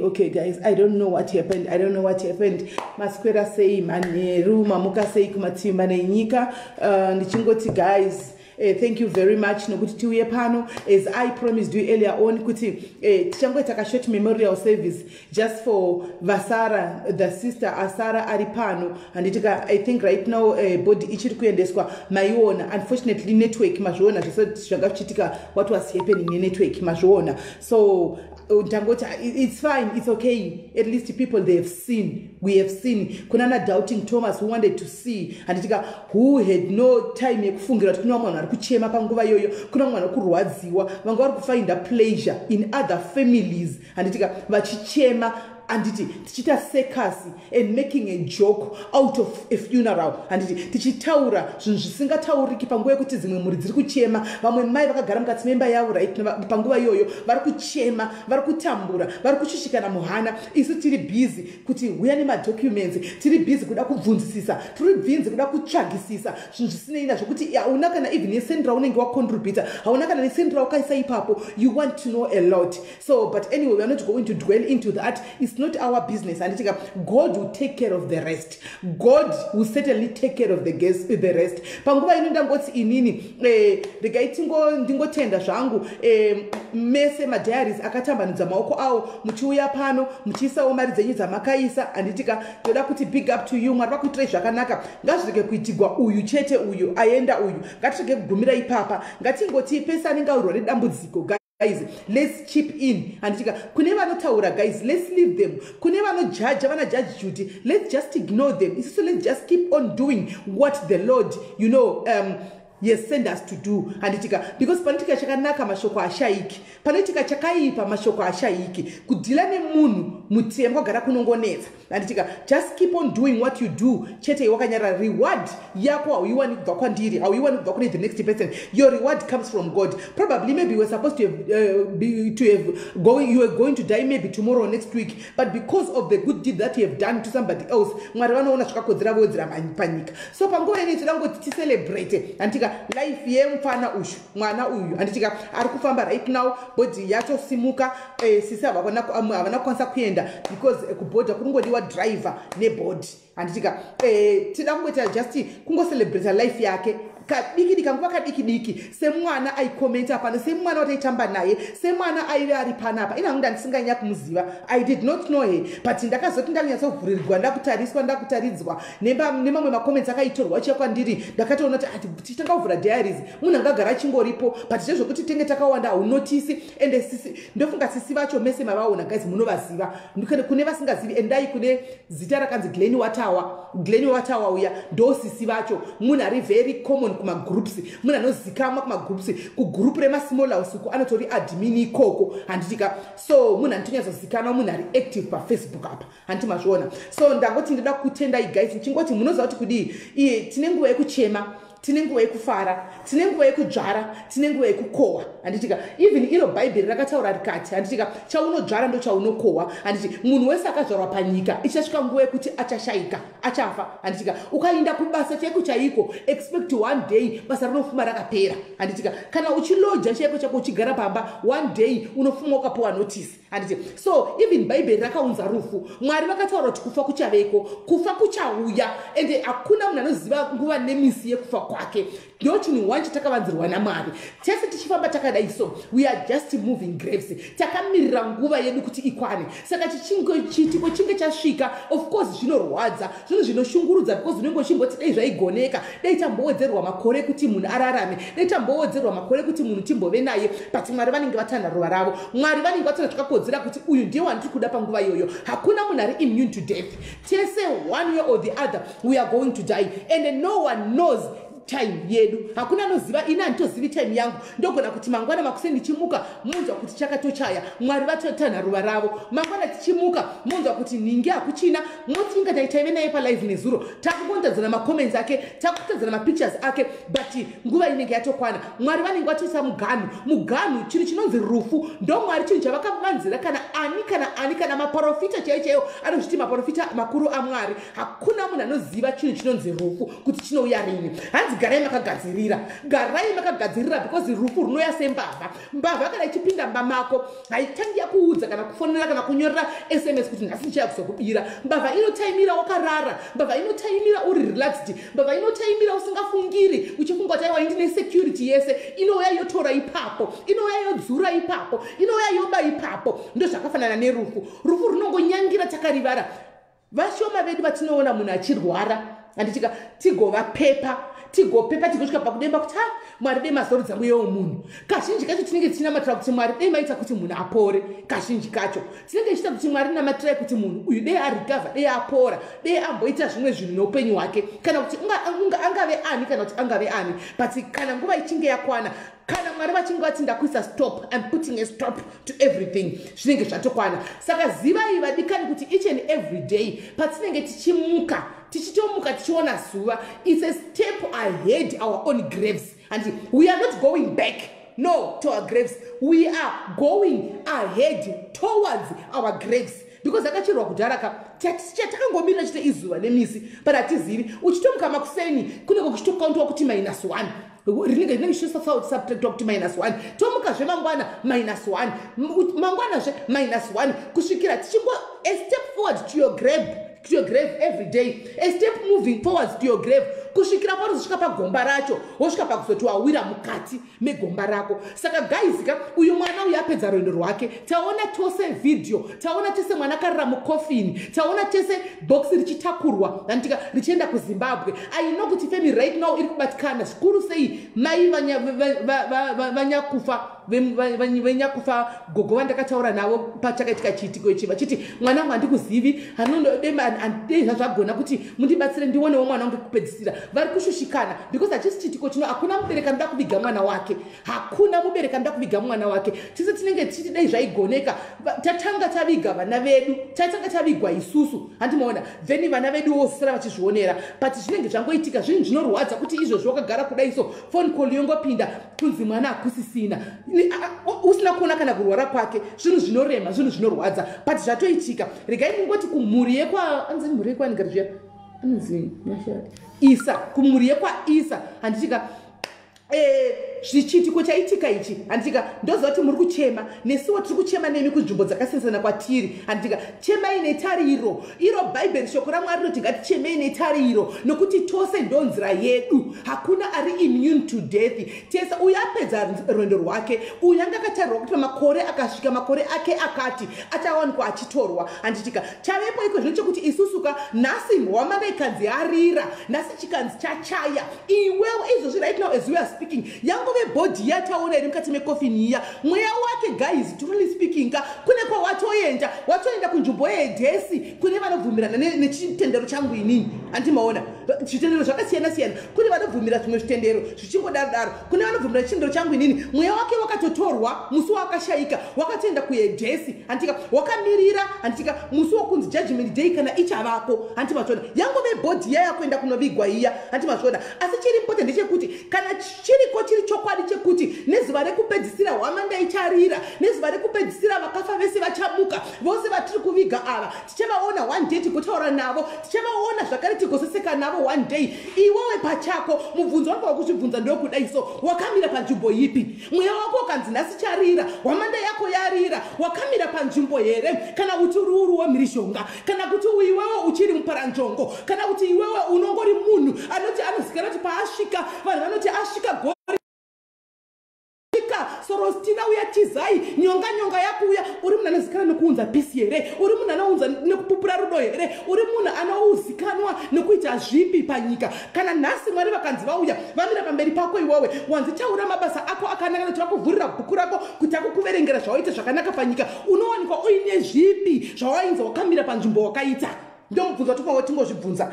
Okay, guys, I don't know what happened. Masquera say maneru mamuka say kumati manenyika ndichingoti guys. Thank you very much nokuti tiuye pano as I promised you earlier on kuti tichangoita short memorial service just for Vasara, the sister Asara ari pano, and I think right now body ichiri kuendeswa maiona. Unfortunately network mazviona zvakachitika what was happening in network mazviona, so it's fine, it's okay. At least people we have seen. Kunana doubting Thomas who wanted to see, and who had no time yekufungira kuti kuna mwana ari kuchema panguva yoyo, kuna mwana kurwadziwa, vanga vari kufind a pleasure in other families, and vachichema handiti tichita circus and making a joke out of a funeral, handiti tichitaura zvinhu zvisingatauriki panguva yekuti dzimwe mhuri dziri kuchema, vamwe mai vakagara mukati memba yavo right panguva iyoyo vari kuchema, vari kutambura, vari kushushikana muhana. Isu tiri busy kuti uya nemadocuments, tiri busy kuda kubvunzisisa, tiri busy kuda kutsvagisisa zvinhu zvisinei nazvo kuti hauna kana even nesendra unenge wacontributa, hauna kana nesendra wakaisa ipapo. You want to know a lot. So but anyway, we are not going to dwell into that. It's not our business. And God will take care of the rest. God will certainly take care of the rest. Panguva ino ndangoti inini ndikaitingo ndingotenda zvangu mese madiaries akatambanudza maoko awo muchiuya pano muchiisawo mari dzenyu dzamakaisa, anditika toda kuti big up to you. Mwari vakuitirai zvakanaka, ngazvirege kuitigwa uyu chete, uyu aenda uyu, ngatirege kugumira ipapa, ngatingoti pese anenge aurwa nedambudziko. Guys, let's chip in. And kune vanotaura, guys, let's leave them. Kune vanojudge, vana judge duty, let's just ignore them. So let's just keep on doing what the Lord, yes, send us to do. And because panitika chakanaka mashoko ashaiki, panitika chakaipa mashoko ashaiki, kudila ne munu mutemwa gara kunongoneza. And just keep on doing what you do. Chete wakanyara reward yako au you want kwandiri, au you want the next person. Your reward comes from God. Probably maybe you were supposed to you were going to die maybe tomorrow or next week, but because of the good deed that you have done to somebody else, mwari vanoona zvakakodzera vodzera panyika. So panguva ino tinangoti celebrate and life yemfana ushu mwana uyu anditika ari kufamba right now, body yatosimuka, sisi havana kukwanisa kuenda because kubhodha kunongodiwa driver nebody. Anditika tida kungoita just kungocelebrate life yake kadiki kanguva kadiki semwana aikomenta pano, semwana wataitamba naye, semwana aive ari panapa. Ina ngunda ndisinganya kumuziva, I did not know her, but ndakazoti ndanyatsokuvurirwa, ndakutaridzwa nemamwe makoments akaitorwa chekwandiri, ndakatoona kuti tichangavhura diaries munhu angagara chingoripo, but zvezvokuti tenge takawanda haunotisi. And sisi ndofunga sisi vacho mese mavaona, guys, munovaziva. Kune vasingazivi endai kune zita rakanzi Glenny Watawa uya ndo sisi vacho. Munhu ari very common kumagroups, munhu anozikamwa kumagroups, kugroup remasmall house uko anotori admin ikoko. Handitika so munhu anotonyatsozikanwa, munhu ari active pafacebook apa, hanti mazviona. So ndangoti ndida kutendai guys, chingoti munoziva kuti kudii iye tine nguva yekuchema, tine nguva yekufara, tine nguva yekudzvara, tine nguva yekukohwa. Handitika even iro bhaibheri rakataura rikati, handitika chaunodzvara ndo chaunokohwa. Handiti munhu wese akadzvarwa panyika ichasvika nguva yekuti achashayika, achafa. Handitika ukaenda kubasa chaiko chaiko, expect one day basa rinofuma rakapera. Handitika kana uchiloja chaiko chako uchigara pamba, one day unofuma ukapuwa notice. Handiti so even bhaibheri rakaunza rufu. Mwari vakataura kuti kufa kuchaveko, kufa kuchauya, ende hakuna munhu anoziva nguva nemisi yekufa kwake. Ndo chinhu wanchi takavanzirwa naMwari. Tese tichifamba takadai so, we are just moving graves. Takamirira nguva yedu kuti ikwane. Saka chitiko chinge chasvika, of course zvinorwadza, zvinhu zvinoshungurudza, because unenge uchingoti dai zvaigoneka, dai tambowedzerwa makore kuti munhu ararame, dai tambowedzerwa makore kuti munhu timbove naye, but Mwari vanenge vatana ruva ravo. Mwari vanenge vatana zvakakodzera kuti uyu ndiye wandiri kuda panguva iyoyo. Hakuna munhu ari immune to death. Tese one way or the other we are going to die, and no one knows time yedu. Hakuna anoziva, ina nditozivi time yangu. Ndogona kuti mangwana makuseni ndichimuka munzwa kuti chakatochaya, Mwari vatotana ruva ravo. Mangwana tichimuka munzwa kuti ningi hakuchina, motsinga taitaive naye palive nezuro, takukontadzana macomments ake, takutadzana mapictures ake, but nguva inenge yatokwana. Mwari vanenge vatoisa muganhu chinhu chinonzi rufu. Ndo Mwari chinhu chavakavanzira kana ani kana maprofita chaiyo anozviti maprofita makuru aMwari. Hakuna munhu anoziva chinhu chinonzi rufu kuti chinouya rini. Garai makagadzirira because rufu runoya sembavha. Mbavha kana ichipinda mumba mako haitangi yakuudza kana kufonera kana kunyorera SMS kuti nhasi ndichauya kuzokubira. Mbavha inotaimira wakarara, mbavha inotaimira uri relaxed, mbavha inotaimira usingafungiri, uchifunga kuti aiwa ndine security yese, inouya yotora ipapo, inouya yodzura ipapo, inouya yoba ipapo. Ndo zvakafanana nerufu. Rufu runongonyangira takarivara. Vashoma vedu vatinoona munhu achirwara, handitika tigovapepa tigosvika pakudemba kuti Mwari dei mazorodza mweya womunhu. Kazhinji kacho tinenge tichinamatira kuti Mwari dei maita kuti munhu apore. Kazhinji kacho tinenge tichita kuti Mwari namatira kuti munhu uyu dei arikavha, dei apora, dei amboita zvimwe zvinhu noupenyu hwake, kana kuti angave ani kana kuti angave ani. But kana nguva ichinge yakwana, kana Mwari vachinge vati ndakuisa stop, I'm putting a stop to everything, zvinenge zvatokwana. Saka zivai vadikani kuti each and every day patinenge tichimuka tichitomuka tichiona zuva, it's a step ahead our own graves, and we are not going back to our graves, we are going ahead towards our graves. Because akachirwa kudharaka chatakangomira chite izuva nemisi but hatizivi uchitomuka makuseni kunenge kuchitokauntiwa kuti -1 rinenge subtract kuti -1 tomuka zvemangwana -1 mangwana -1 kusvikira tichingo a step forward to your grave every day, a step moving forwards to your grave kusvikira pauzosvika pagomba racho wosvika pakuzoti wawira mukati megomba rako. Saka guys uyu mwana uyu apedza rwendo rwake, taona tose video, taona tese mwana akarara mukofini, taona tese box richitakurwa andika richienda kuZimbabwe. I know kuti family right now iri kubatikana zvikuru sei mai vanyakufa gogo vandakataura navo pachakaitika chiitiko ichi vachiti mwana wangu handikuzivi hanondodei zvagona kuti mundibatsire ndionewo mwana wangu kupedzisira. Vari kushushikana because hachisi chiitiko chino hakuna mubereki anoda kuviga mwana wake, hakuna mubereki anoda kuviga mwana wake. Tise tinenge tichiti dai zvaigoneka tatanga taviga vana vedu, tatanga tavigwa isusu handimaona then vana vedu vosara vachizvionera but zvinenge zvangoitika zvinhu zvinorwadza kuti izvozvo wakagara kudai so phone call yongopinda kunzi mwana hakusisina usina kuona kana kurwara kwake, zvinhu zvinorema, zvinhu zvinorwadza but zvatoitika. Regai ningoti kumhuri yekwa anzi mhuri yekwa ndigarizviya anzi Isa, kumhuri yekwa Isa handitika zvichitiko chaitika ichi handitika ndoziva kuti muri kuchema nesuwo tiri kuchema nemi kunzvimbo dzakasiyana kwatiri handitika chemai netariro iro bhaibheri shoko raMwari rinoti ngatichemei netariro nokuti tose ndonzira yedu, hakuna ari immune to death. Tese uyu apedza rwendo rwake, uyu anga akatarirwa kuti makore akasvika makore ake akati achawanikwa achitorwa handitika chavepo iko zvino chekuti isusuka nhasi hwamanda ikanzi yarira, nhasi chikanzi chachaya iwewe izvozvi right now as we are speaking yangove bhodhi yataona iri mukati mekofini iya mweya wake guys truly speaking kune watoenda kunzvimbo yedhesi kune vanobvumirana nechitendero changu inini handimaona zvitendero zvakasiyana siyana, kune vanobvumira zvimwe zvitendero zvichingodaro kune vanobvumira chitendero changu inini mweya wake wakatotorwa musi wakashayika wakatoenda kuyedhesi handika wakamirira handika musi wokunzi judgment day kana ichavako handimazvona yangove bhodhi iya yakuenda kunovigwa iya handimazvona. Asi chiri important ndechekuti kana chiriko chiri chokwadi chekuti nezuva rekupedzisira hwamanda icharira, nezuva rekupedzisira vakafa vese vachamuka, vose vatiri kuviga ava tichavaona one day tigotaura navo, tichavaona zvakare tigoseseka navo one day. Iwewe pachako mubvunzo wako wakuzvibvunza ndokudai so wakamira panzvimbo ipi? Mweya wako ukanzi nhasi charira, hwamanda yako yarira, wakamira panzvimbo here? Kana kuti uri wemhirishonga, kana kuti iwewe uchiri muparanzvongo, kana kuti iwewe unongori munhu anoti anozikana kuti paasvika vanhu vanoti asvika gori sorostina uya tizai nyonga yakuya uri munhu anozikana nekuunza pisi here, uri munhu anounza nekupupura rudo here, uri munhu anouzikanwa nekuita zvipi panyika. Kana nhasi Mwari vakanzi vauya vamira pamberi pako iwewe wanzi taura mabasa ako akanaka kuti vakuvhurira bhuku rako kuti akukuverengera zvawaita zvakanaka panyika, unowanikwa uine zvipi zvawainza wakamira panzvimbo wakaita? Ndo mubvunzo watingozvibvunza,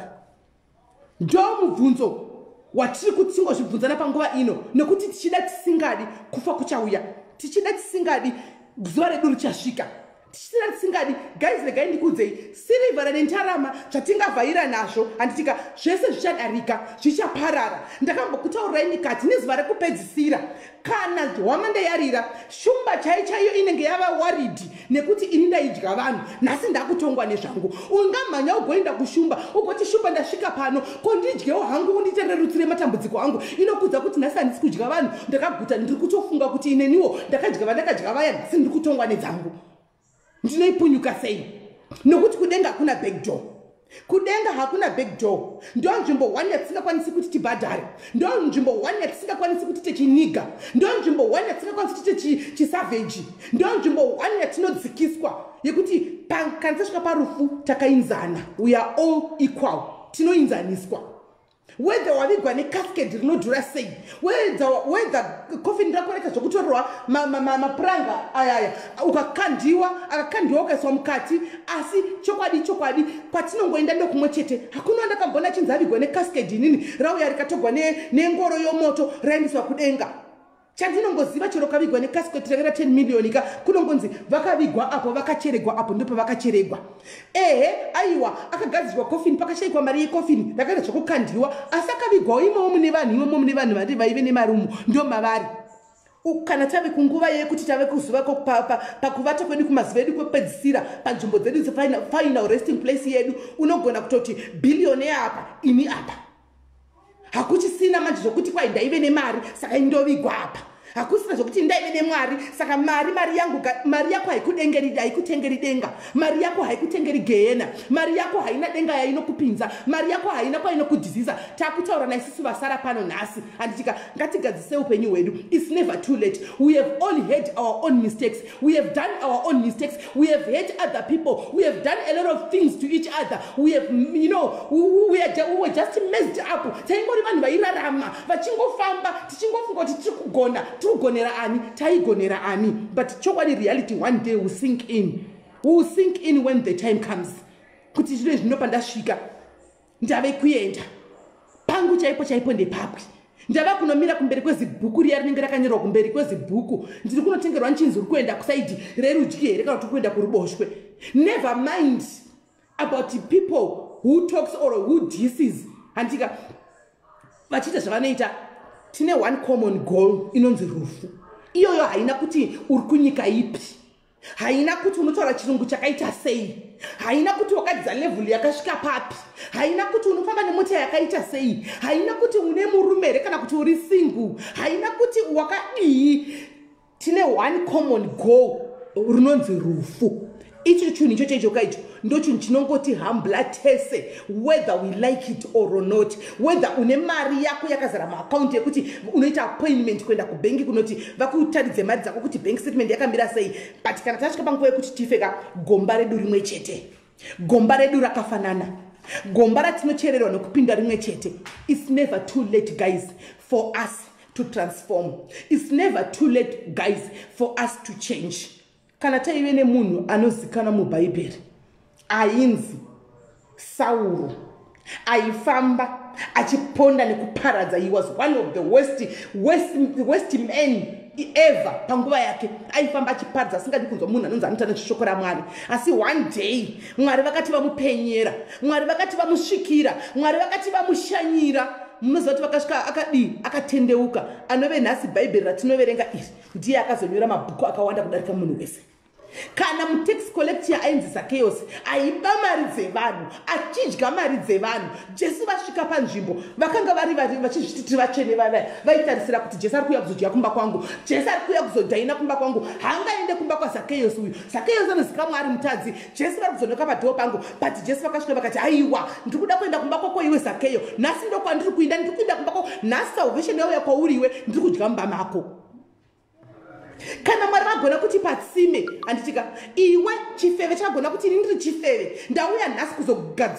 ndo mubvunzo watiri kuti tingozvibvunzana panguva ino, nekuti tichida tisingadi kufa kuchauya, tichida tisingadi zuva redu richasvika, tichida tisingadi guys. Regai ndikudzei sirivha nentarama zvatingavhaira nazvo handitika zvese zvichadarika zvichaparara. Ndakambokutaurirai ndikati nezuva rekupedzisira kana hwamanda yarira shumba chaiyo inenge yava waridhi nekuti ini ndaidya vanhu, nhasi ndakutongwa nezvangu. Ungamhanya ugoenda kushumba ugoti shumba ndasvika pano kondidyewo hangu unditererutsire matambudziko angu, inokudza kuti nhasi handisi kudya vanhu, ndakaguta ndiri kutofunga kuti ineniwo ndakadya vaya, nhasi ndiri kutongwa nedzangu. Ndinoipunyuka sei? Nokuti kudenga hakuna back door, kudenga hakuna back door. Ndo nzvimbo 1 yatisingakwanisi kuti tibhadhare, ndo nzvimbo 1 yatisingakwanisi kuti techiniga, ndo nzvimbo 1 yatisingakwanisi kuti chisavage, ndo nzvimbo 1 yatinodzikiswa yekuti kana tasvika parufu takainzana, we are all equal, tinoinzaniswa. Whether wavigwa necasket rinodhura sei, whether coffin rako reka zvokutorwa mapuranga ayaya akakandiwa ukaiswa mukati. Asi chokwadi kwatinongoenda ndokumwe chete. Hakuna ndakambona chinzi avigwa necasket inini rauya rikatogwa nengoro yomoto raendeswa kudenga. chandinongoziva chero kavigwa nekasikoti rakera 10 million ka kunongonzi vakavigwa apo vakacheregwa apo ndipo vakacheregwa aiwa akagadzirwa coffin pakashayikwa mari yecoffin rakaita zvokukandiwa asi akavigwawo imomo mune vanhu vati vaive nemarumu ndio mavari kana tave kunguva yekuti tave kuzuva pakuvata kwedu kumazuva edu kwepedzisira panzvimbo dzedu final resting place yedu unogona kutoti bhiliyoni apa ini apa hakuchisina manje zvokuti kwai ndaive nemari saka indovigwa apa hakusina zvokuti ndaive nemwari saka mari yangu mari yako haikutengeri denga mari yako haikutengeri gehena mari yako haina denga yainokupinza mari yako haina kwainokudhizisa takutaura naisusu vasara pano nhasi handitika ngatigadzise upenyu hwedu. It's never too late. We have all had our own mistakes. We have done our own mistakes. We have hurt other people. We have done a lot of things to each other. We have, we were just messed up. Taingori vanhu vairarama vachingofamba tichingofunga kuti tikugonera ani taigonera ani, but chokwadi reality one day will sink in. Will sink in when the time comes. Kuti zvino zvinopa ndasvika ndave kuenda pangu chaipo ndepapwe ndava kunomira kumberi kwezibhuku riya rinenge rakanyorwa kumberi kwezibhuku ndiri kunotengerwa nchinzi uri kuenda kusaidhi rerudyi here kana kuti kuenda kuruboshwe. Never mind about people who talks or who disses. Handika vachiita zvavanoita tine one common goal inonzi rufu. Iyoyo haina kuti uri kunyika ipi, haina kuti unotaura chirungu chakaita sei, haina kuti wakadza level yakasvika papi, haina kuti unofamba nemota yakaita sei, haina kuti une murume here kana kuti uri single, haina kuti wakadii. Tine one common goal runonzi rufu. Icho chinhu ichocho kaito ndo chinhu chinongoti hambla tese whether we like it or not, whether une mari yako yakazara maaccount yekuti unoita appointment kuenda kubenki kunoti vakutaridze mari dzako kuti bank statement yakamira sei, but kana tasvika panguva yekuti tifeka gomba redu rimwe chete, gomba redu rakafanana, gomba ratinochererwa nokupinda rimwe chete. It's never too late guys for us to transform. It's never too late guys for us to change. Kana taive nemunhu anozikana mubhaibheri ainzi Sauro aifamba achiponda nekuparadza. He was one of the worst men ever panguva yake. Aifamba achiparadza asingadi kunzwa munhu anonzi anoita neshoko raMwari. Asi one day Mwari vakati vamupenyera, Mwari vakati vamusvikira, Mwari vakati vamushanyira. Munoziva kuti vakasvika akadii akatendeuka. Anove nhasi bhaibheri ratinoverenga iri ndiye akazonyora mabhuku akawanda kudarika munhu wese. Kana mutax collector ainzi Zacchaeus aiba mari dzevanhu achidya mari dzevanhu, Jesu vasvika panzvimbo vakanga vari vachizviti vatsvene vaya vaitarisira kuti Jesu ari kuuya kuzodya kumba kwangu, Jesu ari kuuya kuzodhaina kumba kwangu, haangaende kumba kwaZacchaeus uyu. Zacchaeus anozika Mwari mutadzi, Jesu vari kuzonoka padhoo pangu. But Jesu vakasvika vakati aiwa ndiri kuda kuenda kumba kwako iwe Zacchaeus, nhasi ndo kwandiri kuenda, ndiri kuenda kumba kwako, nhasi salvation yauya kwauri iwe, ndiri kudya mumba mako. Kana Mwari vagona kuti patsime handitika iwe chifeve chagona kuti ini ndiri chifeve ndauya nhasi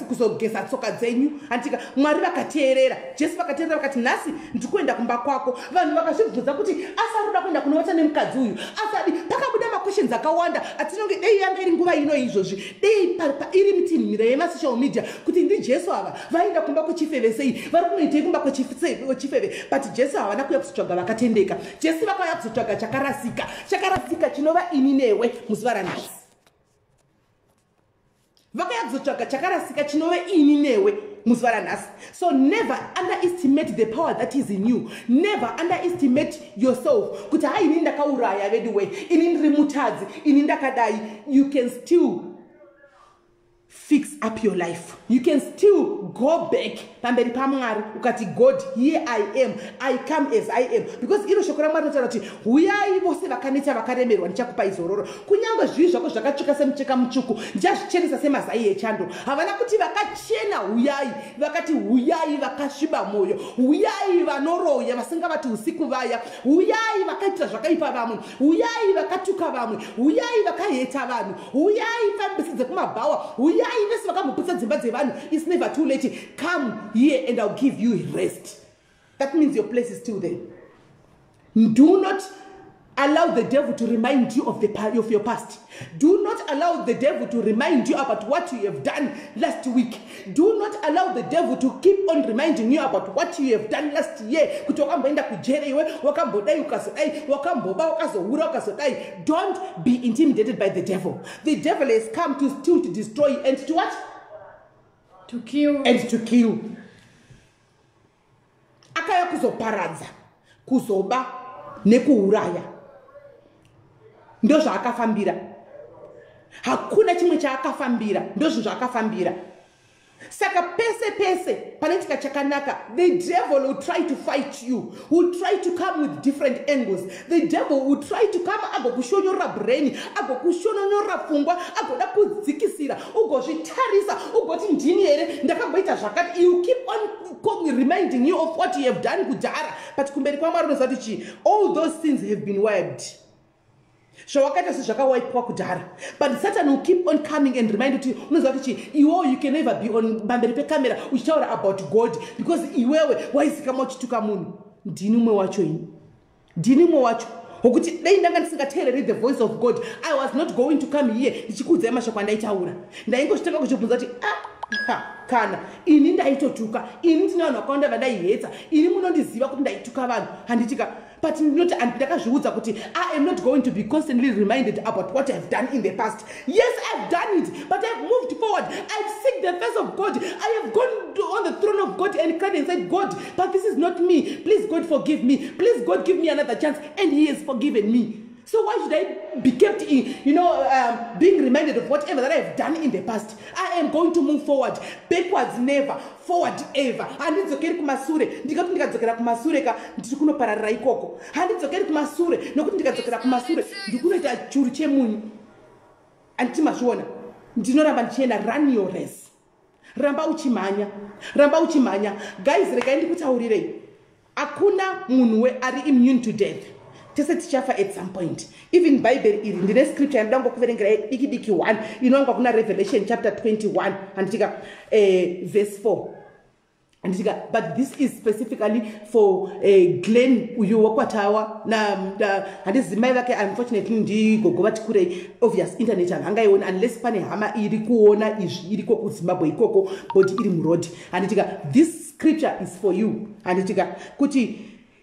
kuzogeza tsoka dzenyu handitika. Mwari vakateerera, Jesu vakateerera vakati nhasi ndiri kuenda kumba kwako. Vanhu vakazvibvunza kuti asaruda kuenda kunovata nemukadzi uyu, asadi. Pakabuda maquestions akawanda atinonge dei yanga iri nguva ino izvozvi, dei iri mitinhimiro yemasocial media kuti ndi Jesu ava vaenda kumba kwechifeve sei, vari kunoitei kumba kwechifeve. But Jesu havana kuuya kuzotsvaga vakatendeka, Jesu vakauya kuzotsvaga chakarasika chinova ini newe muzuva ranhasi. Vakauya kuzotsvaga chakarasika chinova ini newe muzuva ranhasi. So never underestimate the power that is in you. Never underestimate yourself. Kuti hai ini ndakauraya veduwe, ini ndiri mutadzi, ini ndakadai. You can still fix up your life. You can still go back pamberi paMwari ukati God, here I am, I come as I am. Because iro shoko raMwari rinotaura kuti huyai vose vakaneta vakaremerwa ndichakupai zororo. Kunyange zvivi zvako zvakatsvuka semucheka mutsvuku ndichazvichenesa semazai echando. Havana kuti vakachena huyai, vakati huyai vakasviba mwoyo, huyai vanoroya vasingavati usiku vaya, huyai vakaita zvakaipa vamwe, huyai vakatuka vamwe, huyai vakaheta vanhu, huyai fambisi dzekumabhawa, huyai vese vakamboputsa dzimba dzevanhu. It's never too late. Come here and I'll give you rest. That means your place is still there. Do not allow the devil to remind you of your past. Do not allow the devil to remind you about what you have done last week. Do not allow the devil to keep on reminding you about what you have done last year. Don't be intimidated by the devil. The devil has come to steal, to destroy, and to what? To kill. And to kill. Akaya kuzoparadza, kuzoba, nekuuraya. Ndo zvaakafambira. Hakuna chimwe chaakafambira, ndo zvaakafambira. Saka pese panoitika chakanaka, the devil will try to fight you, will try to come with different angles. The devil will try to come agokushonyora brain, agokushonyora pfungwa, agoda kudzikisira, ugozvitarisa, ugoti ndini here ndakamboita zvakati. You keep on reminding you of what you have done kudhara, but kumberi kwaMwari unoziva kuti all those sins have been wiped. But Satan will keep on coming and remind you, you can never be on bamberi pe camera uchitaura about God because iwewe waisika chituka munhu. Ndini umwe wacho ini. Ndini umwe wacho. Okuti dai ndanga ndisingateereri the voice of God, I was not going to come here ndichikudzai mashoko andaitaura. Ndaingochitanga kuchibvunza kuti kana ini ndaitotuka, ini ndine vanhu vakawanda vandaihetsa, ini munondiziva kuti ndaituka vanhu, handitika. But ndakazviudza kuti I am not going to be constantly reminded about what I have done in the past. Yes, I have done it, but I have moved forward. I have seeked the face of God. I have gone on the throne of God and cried and said, God, but this is not me. Please, God, forgive me. Please, God, give me another chance. And He has forgiven me. So why should I be kept in, being reminded of whatever that I have done in the past? I am going to move forward. Backwards never, forward ever. Handidzokeri kumasure. Ndikati ndikadzokera kumasure ka ndiri kunopararira ikoko. Handidzokeri kumasure nokuti ndikadzokera kumasure ndikunoita churu chemunyu. Antimazviona. Ndinoramba ndichienda, run your race. Ramba uchimanya. Ramba uchimanya. Guys, regai ndikutaurirei. Akuna munhu ari immune to death. Tese tichafa at some point. Even Bible iri ndine scripture yandango kuverengera diki 1 inonga kuna Revelation chapter 21 andika verse 4. Andika, but this is specifically for Glenn uyu wakwatawa na handizimai vake unfortunately ndigogova tikure obvious internet angaiona unless pane hama iri kuona izvi iri ko kuZimbabwe ikoko but iri murodi. Andika, this scripture is for you. Andika kuti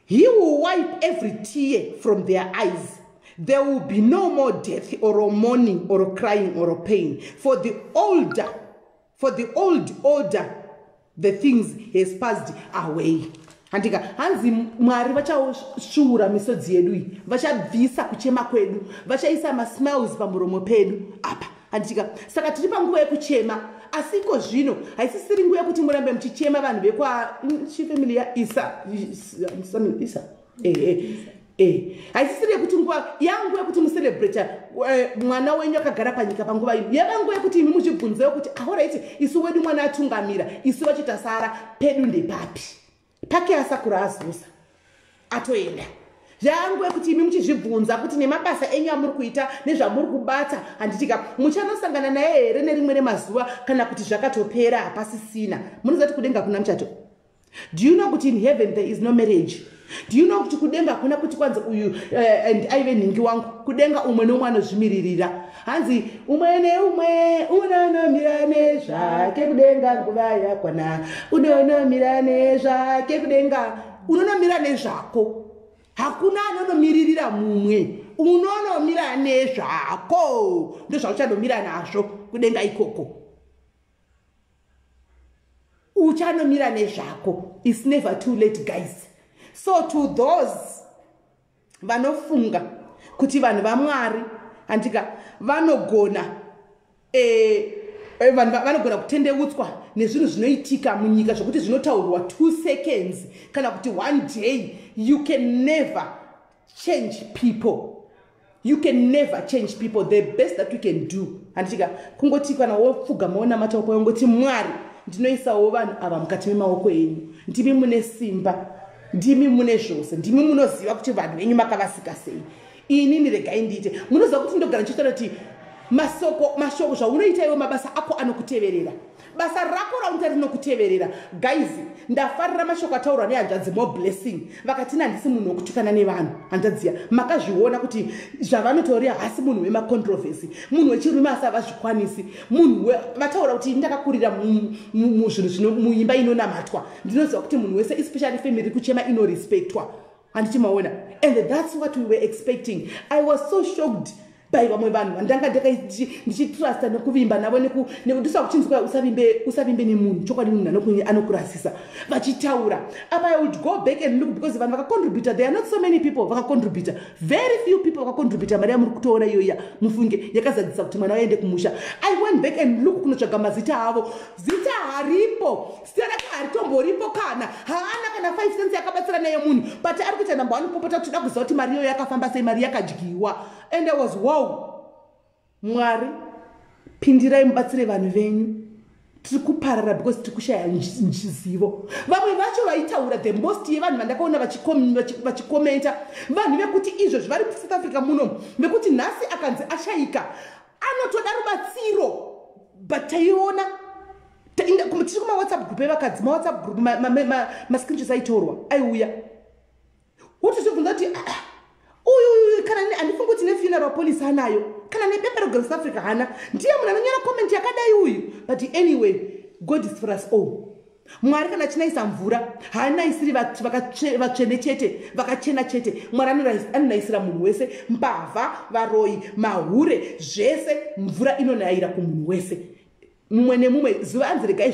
He will wipe every tear from their eyes. There will be no more death or mourning or crying or pain. For the old order, the things has passed away. Andika, hanzi Mwari vachashura misodzi yedu iyi, vachabvisa kuchema kwedu, vachaisa masmiles pamuromo pedu apa. Andika, saka tiri panguva yekuchema, asiko zvino haisisiri nguva yekuti murambe muchichema vanhu vekwa chifamily yaIsa. Haisisiri yekuti nguva yangu yekuti mucelebrate mwana wenyu akagara panyika panguva ino. Yava nguva yekuti imi muchibvunza yokuti alright, isu wedu mwana atungamira, isu vachita sara pedu ndepapi. Pake asakura azusa atoenda. Zvangu yekuti imi muchizvibvunza kuti nemabasa enyu amuri kuita nezvamuri kubata handitika muchanosangana naye here nerimwe remazuva kana kuti zvakatopera hapasisina. Munozati kudenga kuna muchato. Do you know kuti in heaven there is no marriage? Do you know kuti kudenga kuna kuti kwanza uyu and aive ningi wangu kudenga umwe nomwe anozvimiririra. Hanzi umwe neumwe unonomira nezvake kudenga nguva yakwana, unonomira nezvake kudenga, unonomira nezvako. Hakuna anonomiririra mumwe, unonomira nezvako ndozvauchanomira nazvo kudenga ikoko. Uchanomira nezvako. It's never too late, guys. So to those vanofunga kuti vanhu vaMwari andika vanogona vanogona kutendeutswa nezvinhu zvinoitika munyika zvokuti zvinotaurwa 2 seconds kana kuti 1 day, you can never change people. You can never change people. The best that we can do andika kungoti kana wofuga maona mataupo yongoti Mwari ndinoisawo vanhu ava mukati memaoko enyu. Ndimi mune simba, ndimi mune zvose, ndimi munoziva kuti vanhu venyu makavasika sei. Inini regai ndiite. Munoziva kuti ndogara ndichitaura kuti mashoko zvaunoita iwe mabasa ako anokuteverera. basa rako raunta rinokuteverera. Guys, ndafarira mashoko ataurwa nehanzvadzi More Blessing vakati handisi munhu wokutukana nevanhu. Hanzvadziya makazviona kuti zvavanotaurira hasi munhu wemacontroversy, munhu wechirume asi havazvikwanisi, munhu vataura kuti ndakakurira muzvinhu muimba inonamatwa, ndinoziva kuti munhu wese especially family kuchema inorespectwa. Handiti maona, and that's what we were expecting. I was so shocked by vamwe vanhu vandanga ndichitrusta nekuvimba navo nekudisa kuchinzwa usavimbe nemunhu, chokwadi munhu anokurasisa vachitaura. Apa I would go back and look because vanhu vakacontributor, there are not so many people vakacontributor, very few people vakacontributor. Maria muri kutoona iyoya mufunge yakazadzisa kuti mwana waende kumusha. I went back and look kunotsvaga mazita avo, zita haripo, zita rake haritomboripo kana haana kana 5 cents yakabatsira naye munhu, but ari kuita namba vanopopota kuti da kuziva kuti mari iyoyo yakafamba sei, mari yakadyiwa. And I was wow, Mwari pindirai mubatsire vanhu venyu, tiri kuparara because tiri kushaya njizivo. Vamwe vacho vaitaura the most yevanhu vandakaona vachikomenta, vanhu vekuti izvozvi vari South Africa muno, vekuti nhasi akanzi ashayika anotoda rubatsiro. But taiona tiri kuma WhatsApp group evakadzi, ma WhatsApp group mascreenshots aitorwa aiuya, wotozvibvunza kuti uyu kana handifungi kuti nefuneral police hanayo, kana nebepa reGrace South Africa hana, ndiye munhu anonyora comment yakadai uyu. But anyway, God is for us all. Mwari kana chinaisa mvura haanaisiri vatsvene chete, vakachena chete. Mwari anonaisira munhu wese, mbavha, varoi, mahure, zvese mvura inonaira kumunhu wese. Mumwe nemumwe zuva anzi regai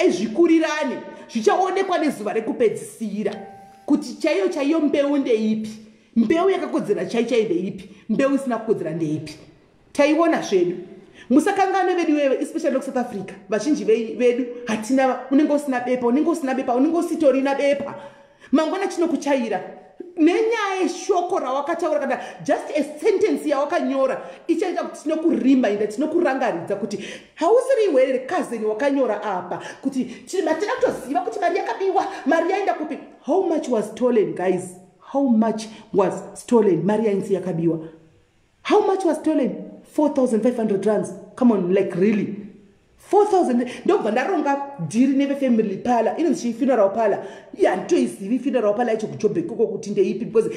zvikurirane, zvichaonekwa nezuva rekupedzisira kuti chaiyo mbeu ndeipi, mbeu yakakodzera chaiyo ndeipi, mbeu isina kukodzera ndeipi. Taiona zvedu musakangane vedu wewe, especially South Africa. Vazhinji vedu hatina, unenge usina bepa, unenge usitorina bepa, mangwana chinokuchaira nenyaya shoko rawakataura kana just a sentence yawakanyora ichaita kuti tinokurimba, tinokurangaridza kuti hausiri here cousin wakanyora apa kuti matina kutoziva kuti mari yakabiwa, mari yaenda kupi. How much was stolen, guys? How much was stolen? Mari yainzi yakabiwa. How much was stolen? 4,500 rands. Come on, like really? 4,000. Ndobva ndaronga dhiri nevefamily pala, inonzi funeral pala. Handitoizivi funeral pala icho kuJoburg koko kuti ndeipi, because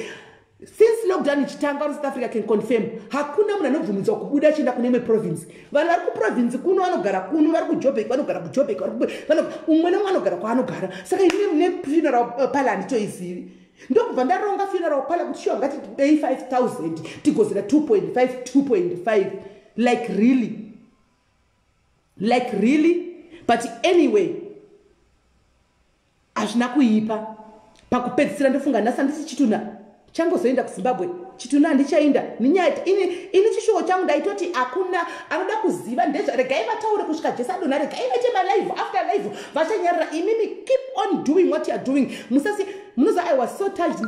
since lockdown ichitanga South Africa can confirm hakuna munhu anobvumidzwa kubuda achienda kune imwe province. Vanhu vari kuprovince kuno vanogara kuno, vari kuJoburg vanogara kuJoburg, umwe nemwe anogara kwaanogara. Saka ine funeral pala handitoizivi. Ndobva ndaronga funeral pala kuti sure ngati bei 5,000 tigozera 2.5. Like really? But anyway, hazvina kuipa. Pakupedzisira ndofunga nhasi handisi chituna changozoenda kuZimbabwe, chituna handichaenda nenyaya ini chishuwo changu ndaitoti hakuna anoda kuziva ndezvaregai vataure kusvika Jesu adonha, regai vaite malive after live vachanyarara. Imimi keep on doing what you are doing. Musasi munoza I was so touched,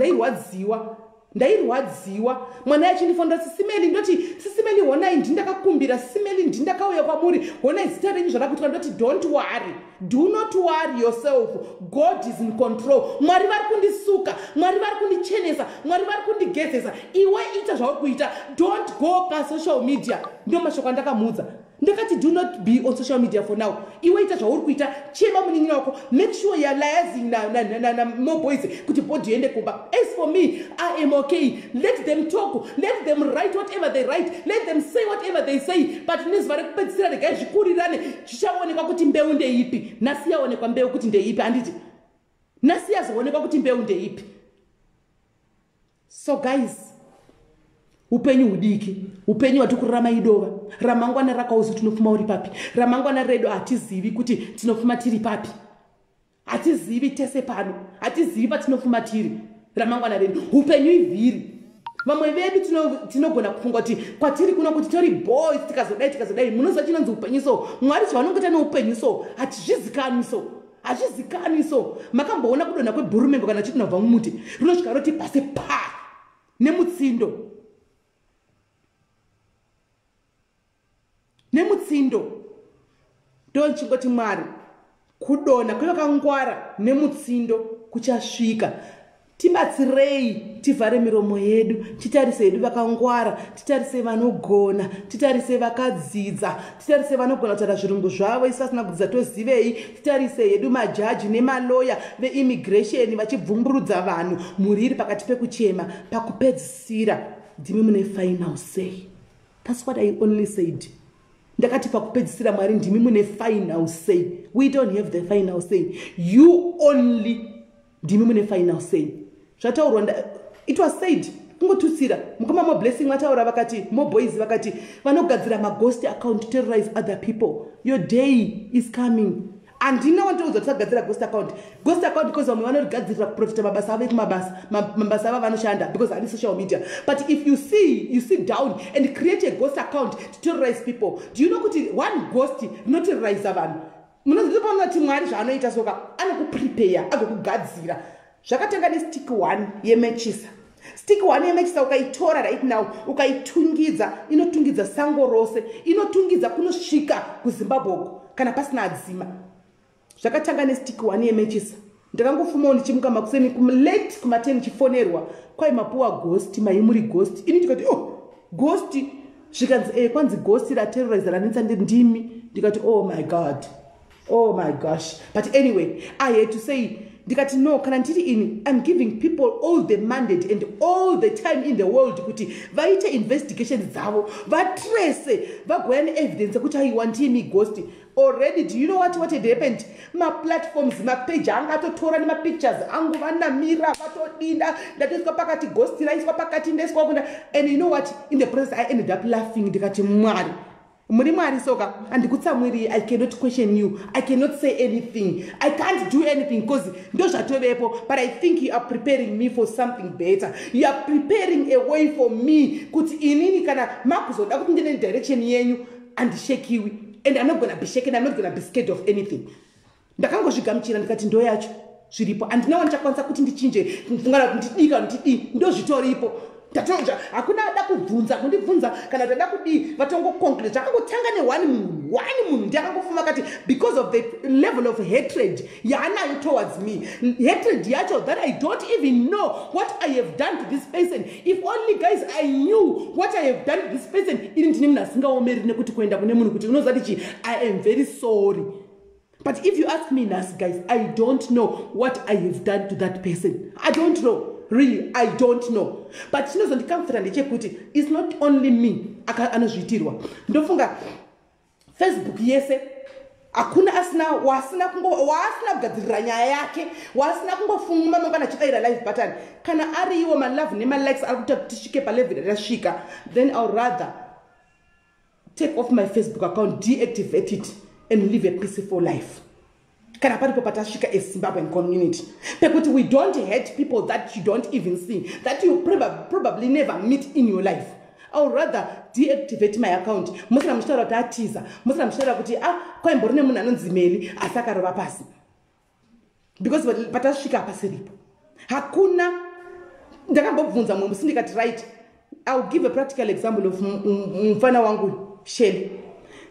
ndairwadziwa mwana yachindifonera Sis Melly, ndoti Sis Melly honai ndindakakumbira, Sis Melly ndindakauya kwamuri, honai zita renyu zvakakuitwa. Ndoti don't worry, do not worry yourself, God is in control. Mwari vari kundisuka, Mwari vari kundichenesa, Mwari vari kundigezesa. Iwe ita zvauri kuita, don't go pasocial media. Ndio mashoko andakamuudza. Ndakati do not be on social media for now. Iwe ita zvauri kuita, chema munin'ina wako, make sure you are liaising na more boys kuti body ende kumba. As for me, I am okay. Let them talk, let them write whatever they write, let them say whatever they say. But nezvari kupedzisira regai zvikurirane, zvichaonekwa kuti mbeu ndeipi. Nhasi yaonekwa mbeu kuti ndeipi, handiti? Nhasi yazoonekwa kuti mbeu ndeipi. So guys, upenyu hudiki, upenyu watikurarama idova, ramangwana rakauzi tinofuma uri papi, ramangwana redu hatizivi kuti tinofuma tiri papi, hatizivi tese pano, hatizivi patinofuma tiri ramangwana redu. Upenyu ivhiri, vamwe vedu tinogona kufunga kuti kwatiri kuno kuti tori boys tikazodai munoziva chinonzi upenyu so. Mwari chavanongota neupenyu so hachizikani so. Makamboona kudonha kwebhurumembe kana chitinobva mumuti rinosvika roti pase pa nemutsindo ndochingoti Mwari kudonha kwevakangwara nemutsindo kuchasvika tibatsirei tivhare miromo yedu, titarise hedu vakangwara, titarise vanogona, titarise vakadzidza, titarise vanogona kutaura zvirungu zvavo isu vasina kudzidza tozivei, titarise hedu majaji nemaloya veimmigration vachibvumburudza vanhu. Muri iri pakati pekuchema, pakupedzisira ndimi mune final say. That's what I only said. Ndakati pakupedzisira Mwari ndimi mune final say. We don't have the final say. You only ndimi mune final say. It was said, kungotutsira mukama mo blessing vataura vakati mo boys vakati vanogadzira maghost account to terrorize other people. Your day is coming. Andina wantoudzwa tisagadzira ghost account because vamwe vanogadzirira kuprofita mabasa avo mabasa avo vanoshanda because ari social media. But if you sit down and create a ghost account to terrorize people, do you know kuti one ghost rinoterrorize vanhu? Munoziva kuti Mwari zvaanoita soka anokuprepare agokugadzira. Zvakatenga nestick 1 yemechisa. Stick 1 yemechisa ukaitora right now ukaitungidza, inotungidza sango rose, inotungidza kunosvika kuZimbabwe kana pasina adzima. Zvakatanga nestick 1 yemechisa. Ndakangofumawo ndichimuka makuseni late kuma10 ndichifonerwa kwai mapuwa ghost, maimuri ghost. Ini ndikati ghost zvikanzi kwanzi ghost raterrorize ranetsa ndimi. Ndikati oh my god, oh my gosh. But anyway, I had to say ndikati no, kana ndiri ini, I'm giving people all the mandate and all the time in the world kuti vaite investigation dzavo, vatrace, vagoya neevidence kuti aiwa ndimi ghost. Already, do you know what had happened? My platforms, my page, angatotora nema pictures, angu vanamira, vatodinda, ndatiswa pakati ghost, raiswa pakati ndeswa kunda. And you know what? In the process, I ended up laughing. Ndikati Mwari. Mwari soka, and Mwari, I cannot question you. I cannot say anything. I can't do anything because but I think you are preparing me for something better. You are preparing a way for me. Kuti inini kana makuzo, dakutindene direction yenyu and shake you. And I'm not going to be shaken. I'm not going to be scared of anything. Ndakango zvigamuchira ndikati ndo yacho zviripo. And no one chakwanisa kuti ndichinje mfungana ndidika ndidi ndo zvitoripo. Tatonja hakuna ada kubvunza kundibvunza kana tada kudi vatongo concrete akangotanga ne one munhu ndakangofuma kati because of the level of hatred yaanayo towards me, hatred yacho that I don't even know what I have done to this person. If only guys I knew what I have done to this person, ini ndini mna singaomeri nekuti kuenda kune munhu kuti unoziva kuti I am very sorry. But if you ask me now guys, I don't know what I have done to that person. I don't know. Really, I don't know. But chinozondikamfira ndechekuti it's not only me anozviitirwa. Ndofunga Facebook yese hakuna wasina kugadzirira nyaya yake, wasina kungofuma mangana chidaira live button. Kana ari iwo ma love nema likes akuta tishike pa level rashika, then I'll rather take off my Facebook account, deactivate it and live a peaceful life. Kana paripo patashika a Zimbabwean community. Because we don't hate people that you don't even see, that you probably never meet in your life. I would rather deactivate my account. Musina mshitara tatiza. Musina mshitara kuti kwa imborine muna nonzi Melly asakaroba pasi. Because patashika pasiripo. Hakuna ndakambobvunza munhu sindikati right. I'll give a practical example of mfana wangu Shelly.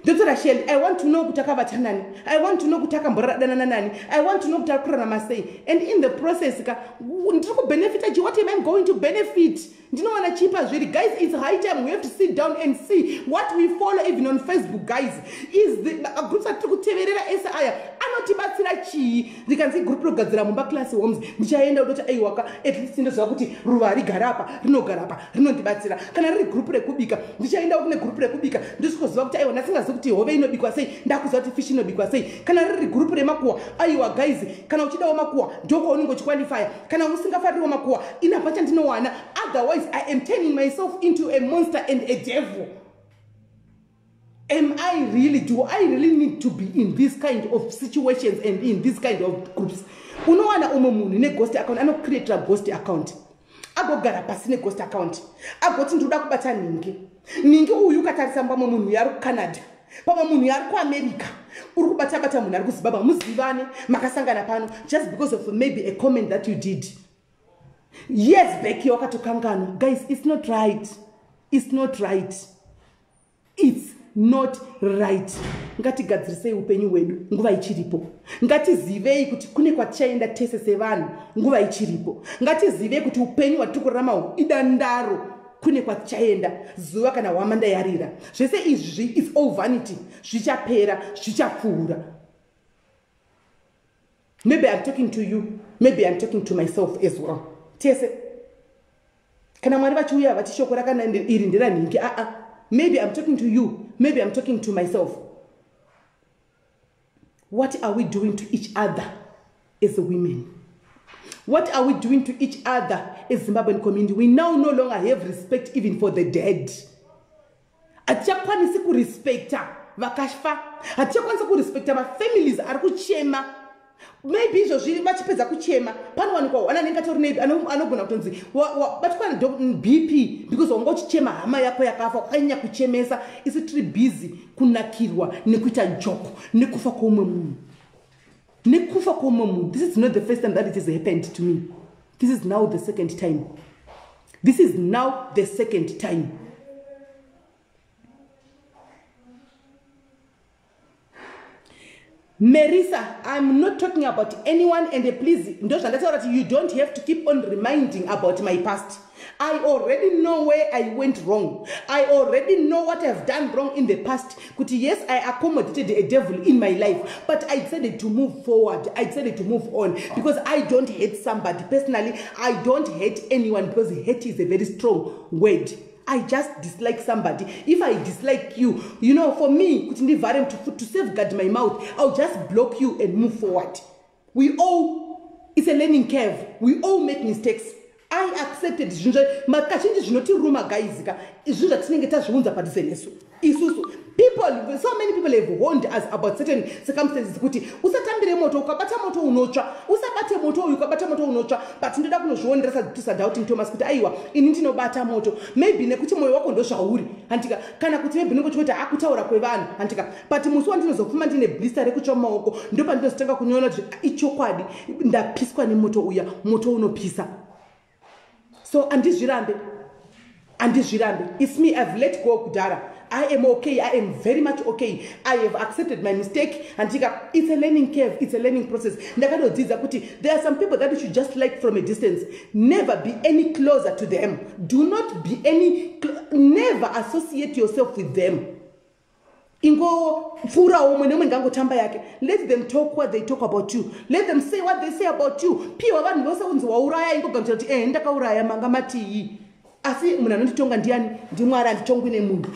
Dr. Shelly, I want to know kutaka batanani. I want to know kutaka mborada nani. I want to know kutaka kura masei. And in the process, ndiko benefit. What am I going to benefit? Do you know what cheaper really? Guys, it's high time we have to sit down and see what we follow even on Facebook, guys. Is the groups are to teverera SIA. Anotibatsira chi. You can see group rogazira mumba class homes. Ndichaenda udota aiwaka at least ndozo kuti ruvari garapa, rino tibatsira. Kana ri group rekubika. Ndichaenda kune group rekubika. Ndisikoziva kuti aiwa nasinga kuti hove inobikwa sei, ndakuziva kuti fish inobikwa sei. Kana ri group remakuwa, aiwa guys, kana uchida wamakuwa, ndoko uningo chiqualify. Kana usingafari wamakuwa, inapacha ndinowana. Otherwise I am turning myself into a monster and a devil. Do I really need to be in this kind of situations and in this kind of groups? Unowana umumunu ne ghost account, ano create a ghost account. Agogara pasi ne ghost account. Agoti ndoda kubata ningi. Ningi uyu katarisa mbamo munhu yari Canada. Pama munhu yari ku America. Uri kubata munhu ari kuZimbabwe muzivane makasangana pano just because of maybe a comment that you did. Yes, Becky Okatukangano. Guys, it's not right. It's not right. It's not right. Ngatigadzirisei upenyu hwedu nguva ichiripo. Ngatizivei kuti kune kwatichaenda tese sevanhu nguva ichiripo. Ngatizivei kuti upenyu hwatiri kurarama idandaro kune kwatichaenda zuva kana hwamanda yarira. Zvese izvi is all vanity. Zvichapera, zvichapfuura. Maybe I'm talking to you, maybe I'm talking to myself as well. Tese kana mwari vachiuya vati shoko rakana iri nderaningi, maybe I'm talking to you, maybe I'm talking to myself. What are we doing to each other as women? What are we doing to each other as Zimbabwean community? We now no longer have respect even for the dead. Hatichakwanisi kurespecta vakashfa. Hatichakwanisi kurespecta mafamilies ari kuchema. Maybe izvozvi vachipedza kuchema panowanikwa anenge atori nebi anogona kutonzi vatikwana BP because wanga uchichema hama yako yakafa wakanyanya kuchemesa. Isi tiri busy kunakirwa nekuita joko nekufa kwoumwe munhu. This is not the first time that it has happened to me. This is now the second time. This is now the second time. Marisa, I'm not talking about anyone, and please, you don't have to keep on reminding about my past. I already know where I went wrong. I already know what I've done wrong in the past. Yes, I accommodated a devil in my life, but I decided to move forward. I decided to move on because I don't hate somebody. Personally, I don't hate anyone because hate is a very strong word. I just dislike somebody. If I dislike you, for me, to safeguard my mouth, I'll just block you and move forward. It's a learning curve. We all make mistakes. I accepted people, so many people have warned us about certain circumstances. Usatambire moto, ukabata moto unocha. Usabate moto, ukabata moto unocha. But ndoda kunozvionera tisadouting Thomas kuti aiwa ini ndinobata moto. Maybe nekuti moyo wako ndozvauri. Antika kana kuti maybe nekuti kuti akutaura kwevanhu. Antika but musi wandinozofuma ndine blister rekutsva maoko ndopa ndinozotanga kunyona kuti ichokwadi ndapiswa nemoto uya, moto unopisa. So andizvirambe. It's me, I've let go kudara. I am okay. I am very much okay. I have accepted my mistake. And it's a learning curve. It's a learning process. There are some people that you should just like from a distance. Never be any closer to them. Do not be never associate yourself with them. Let them talk what they talk about you. Let them say what they say about you. Asi munanonditonga ndiani ndimwari anditongwi nemunhu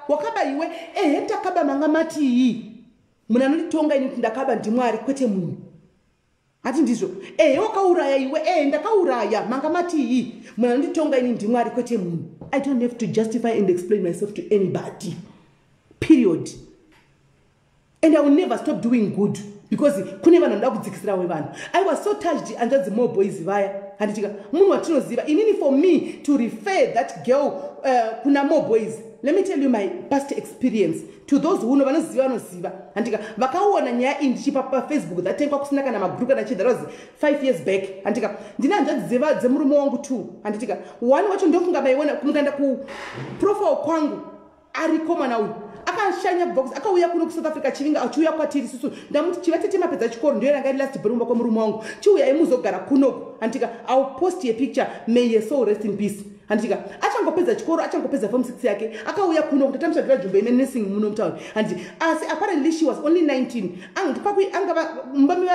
wakaba iwe takaba mangamati munanonditonga ini ndakaba ndimwari kwete munhu ati ndizvo wakauraya iwe ndakauraya mangamati munanonditonga ini ndimwari kwete munhu. I don't have to justify and explain myself to anybody, period. And I will never stop doing good because kune vanhu ndoda kudzikisira wevanhu. I was so touched and that's more boys vaya handitika munhu watinoziva inini for me to refer that girl kuna more boys. Let me tell you my past experience to those who vanoziva handika vakaona nyaya iyi ndichipa paFacebook dzatenga kusina kana magroup kana that was 5 years back. Handika ndina hanzvadziva dzemurume wangu 2 handitika one wacho ndofunga maiona kumukanda ku profile kwangu ariko mwana uyu akashanya box akauya kuno ku South Africa chivinga achiuya kwatiri susu ndamuti chivatete mapedza chikoro ndio yanga last birumba kwa murume wangu chiuya imuzogara kuno handika I'll post a picture, may your soul rest in peace. Handika achangopedza chikoro achangopedza form 6 yake akauya kuno kutatamshavira jumbe ine nursing muno mtown handi asi apparently she was only 19 angava mbami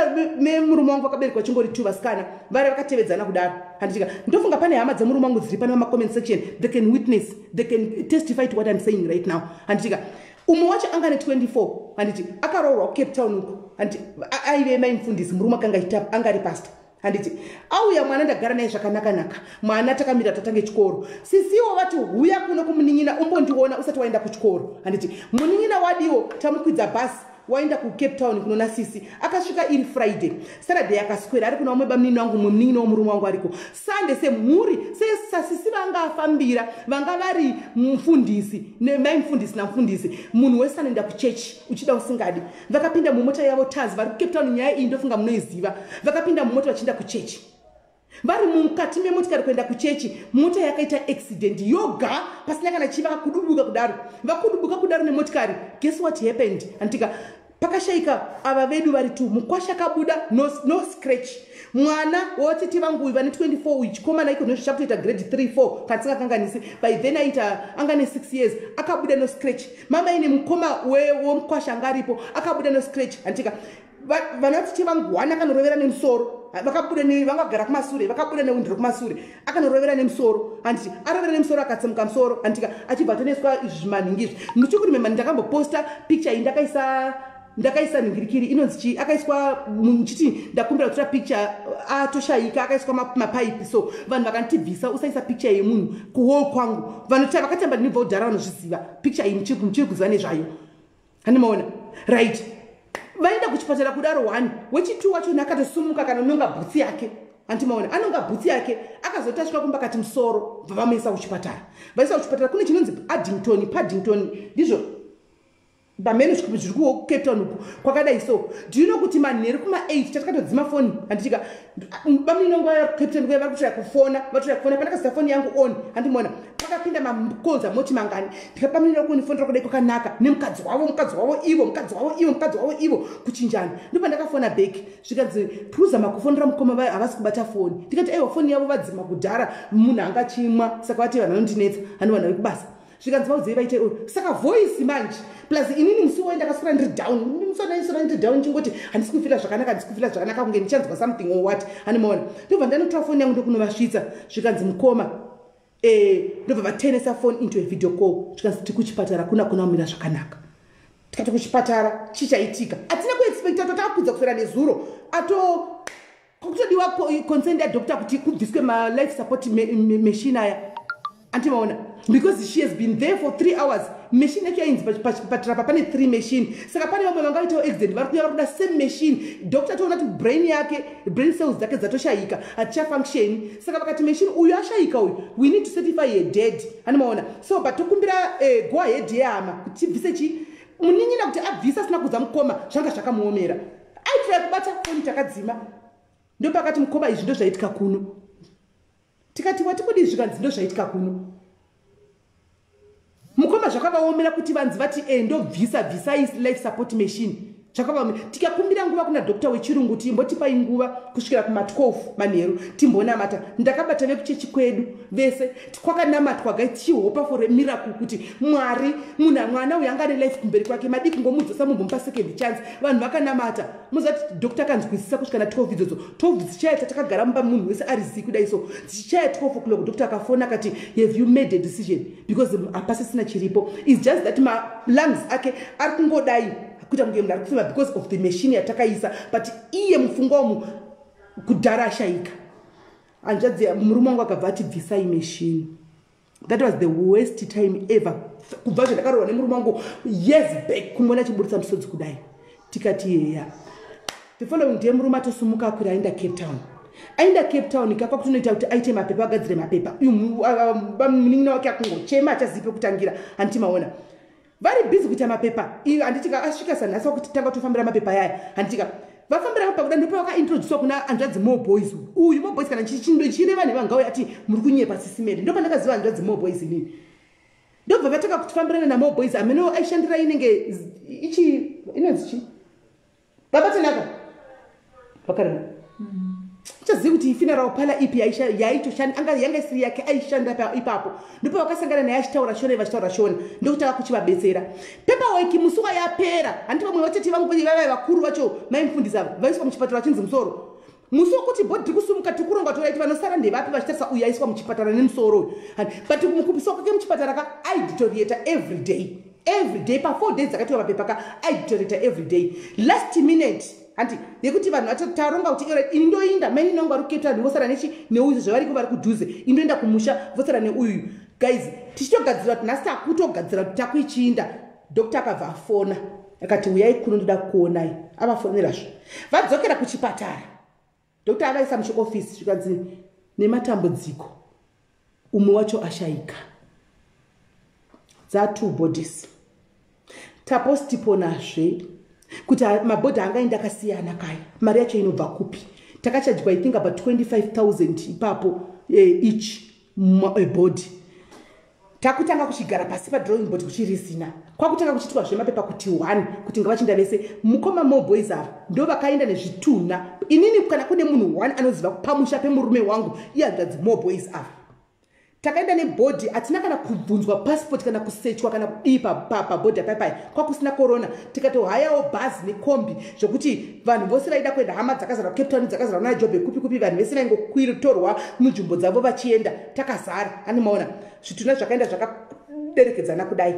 murume wangu akaberekwa chingori 2 vasikana vari vakatevedzana kudaro. Handika ndofunga pane hama dzemurume wangu dziri pana comment section, they can witness, they can testify to what I'm saying right now. Handika umwe wacho anga ne 24 handiti akaroorwa Cape Town uko handiti aive maimfundisi murume akanga itapa anga ri pastor handiti auya mwana ndagara naye zvakanaka mwana takamira tatange chikoro sisiwo vati huya kuno kumunin'ina umbondiona usati waenda kuchikoro handiti munin'ina wadiwo tamukwidza basi waenda ku Cape Town kunona sisi akasvika iri Friday. Saturday akaswera ari kuna umwe bamunini wangu munin'ina womurume wangu ariko. Sunday semhuri sasisi vanga afambira vanga vari mufundisi maimfundisi namfundisi munhu wese anoenda kuchechi uchida usingadi vakapinda mumota yavo tazi vari ku Cape Town nyaya iyi ndofunga munoiziva vakapinda mumota vachienda kuchechi vari mukati memotikari kuenda kuchechi, mota yakaita accident yoga pasina kana chiva kudubuka kudaro. Vakudubuka kudaro nemotikari. Guess what happened? Antika pakashaika ava vedu vari tu mukwasha kabuda no scratch. Mwana wotiti vangu vane 24 uchikomana iko noshakuita grade 3 4 katika kanganisi by then aita angane 6 years akabuda no scratch. Mama ine mukoma womkwasha ngaripo akabuda no scratch. Antika vanoti vangu wana kanorovera nemusoro vakabuda vangagara kumasure vakabuda neundiro kumasure akanorovera nemusoro handiti arovera nemusoro akatsemuka musoro handika achibva toneswa zvimanhingizvi ndichikurimemba ndakamboposta picture iyi ndakaisa nhingirikiri inonzi chii akaiswa muchiti ndakumbira kutora picture atoshayika akaiswa mapaipi so vanhu vakandibvisa usaisa picture yemunhu kuhall kwangu vanoti vakatamba ndinibva kudhara vanozviziva picture iyi muchiri kuziva nezvayo handimaona right. Vaenda kuchipatara kudaro 1 wechi2 wacho nakatosumuka kana nonga bhutsi yake antimaona anonga bhutsi yake akazotasvika kumba kati musoro vavamesa kuchipatara kune chinonzi Paddington ndizvo bameno zviri Cape Town uku kwakadai so do you know kuti manheru kuma 8 tatakatodzima foni handitika baminongo ya Cape Town vari kutora kufona panakasisa foni yangu on handimona pakapinda makonza moti mangani ndikapaminira kunifonera kudai kwakanaka nemukadzi wavo ivo kuchinjana ndipo ndakafona back zvikanzi pruza makufonera mukoma havasi kubata foni ndikati aiwa foni yavo vadzima kudhara munhu anga chimwa saka vati vanhu vanondinetsa handi vanhu vekubasa zvikanzi vaudzei vaite saka voice manje plus inini musi woi ndakaswera ndiri down chingoti handisi kufila zvakanaka kunge ndichanzwa something or what handimaona ndobva ndanotora foni yangu ndokunovasvitsa zvikanzi mukoma ndobva vatenesa foni into a video call zvikanzi tikuchipatara kuna kumira zvakanaka tikati kuchipatara chichaitika hatina kuexpecta totakudza kuswera nezuro kutodiwa consent yadokta kuti kubviswe malife support machine aya antimaona because she has been there for 3 hours machine yacho yainzi pachipatara pane 3 machine saka pane vamwe vangaitawo accident vari kuuya varuda same machine doctor toona kuti brain cells dzake dzatoshayika hatichafunction saka vakati machine uyu ashayika uyu we need to certify ye dead animaona so but tokumbira go ahead yehama kuti tibvise chi munin'ina kuti abvisa asina kudza mukoma zvanga zvakamuomera aitira kubata foni takadzima ndopakati mukoma izvi ndo zvaitika kuno tikati watikudi zvikanzi ndo zvaitika kuno mukoma zvakavaomera kuti vanzi vati ndobvisai life support machine zvakavaomera tikakumbira nguva kuna dokta wechirungu timbotipai nguva kusvikira kuma12 manheru timbonamata ndakabata vekuchechi kwedu vese kwakanamatwa gaitihopa for miracle kuti mwari mwana uyu anga ane life kumberi kwake madiki ngomudzosa mumbomupa second chance vanhu vakanamata muzati dokta akanzwisisa kusvika na12 idzodzo 12 dzichaita takagara mumba munhu wese arizivi kudai so dzichaya 12 o'clock dokta akafona akati have you made a decision because hapasisina chiripo is just that lungs ake ari kungodai kuita munge munhu ari kufema because of the machine yatakaisa but iye mufungwa umu kudhara ashayika anzvadzi murume wangu akabva ati bvisai machine. That was the worst time ever kubva zvandakarohwa nemurume wangu years back kumboona chiburutsa musodzi kudai tikati yeya the following day murume atosumuka akwira aenda Cape Town ikapa kutonoita kuti aite mapepa agadzire mapepa munin'ina wake akungochema achazipe kutangira antimaona vari busy kuita mapepa handitika asvika sanhasi wakuti tanga tofambira mapepa yaya handitika vafambira mapepa kuda ndipo vakaintroducewa kuna anzvadzi more boys uyu more boys kana chireva nevangauya ati muri kunyepa Sis Melly ndopanda ndakaziva anzvadzi more boys inini ndobva vataka kutifambirana na more boys amene aishandira inenge inonzi chi vabatanaka vakarema chazivi kuti funeral parlor ipi yaitoshanda yanga isiri yake aishanda ipapo ndipo vakasangana naye achitaura shona ndokutaka kuchivabetsera paperwork musuwa yapera handiti vamwe vatete vangu vavai vakuru vacho maimufundisa vaiswa muchipatara chinzi musoro musi wokuti bhodhi kusumuka tikuronga toraiti vanosara ndevapi vachitarisa uyu aiswa muchipatara nemusoro uyu but mukupisa kwake muchipatara ka aiditoriata every day pa 4 days dzakatiwa mapepa ka aiditoriata every day last minute hanti yekuti vanhu taronga kuti ini ndoinda maini nongo ari kuketa ndivosara nechi neuyu zvavariko vari kudhuze indoenda kumusha vosara neuyu guys tichitogadzira kuti nhasi takutogadzira kuti takuichinda dokta akabva afona akati uyai kuno ndoda kuonai avafonerazvo vadzokera kuchipatara dokta avaisa muchiofisi zvikanzi nematambudziko umwe wacho ashayika dza2 bodies tapostiponazve kuti mabhodhi angaenda akasiyana kaya mari yacho inobva kupi takachajwa I think about 25,000 ipapo each body. Takutanga kuchigara pasi pa drawing board kuchirisina. Kwakutanga kuchitwa zvemapepa kuti 1 kuti ngavachinda vese mukoma mo boys ava ndo vakaenda nezvituna. Inini kana kune munhu 1 anoziva pamusha pemurume wangu iyanzvadzi mo boys ava. Takaenda nebhodhi atina kana kubvunzwa passport kana kusechwa kana kudipa pabhodhi papai kwakusina corona tikatohayawo bhazi nekombi zvokuti vanhu vose vaida kuenda hama dzakazara Cape Town dzakazara na Joburg kupi vanhu vese vaingotorwa munzvimbo dzavo vachienda takazara animaona zvituna zvakaenda zvakaderekedzana kudai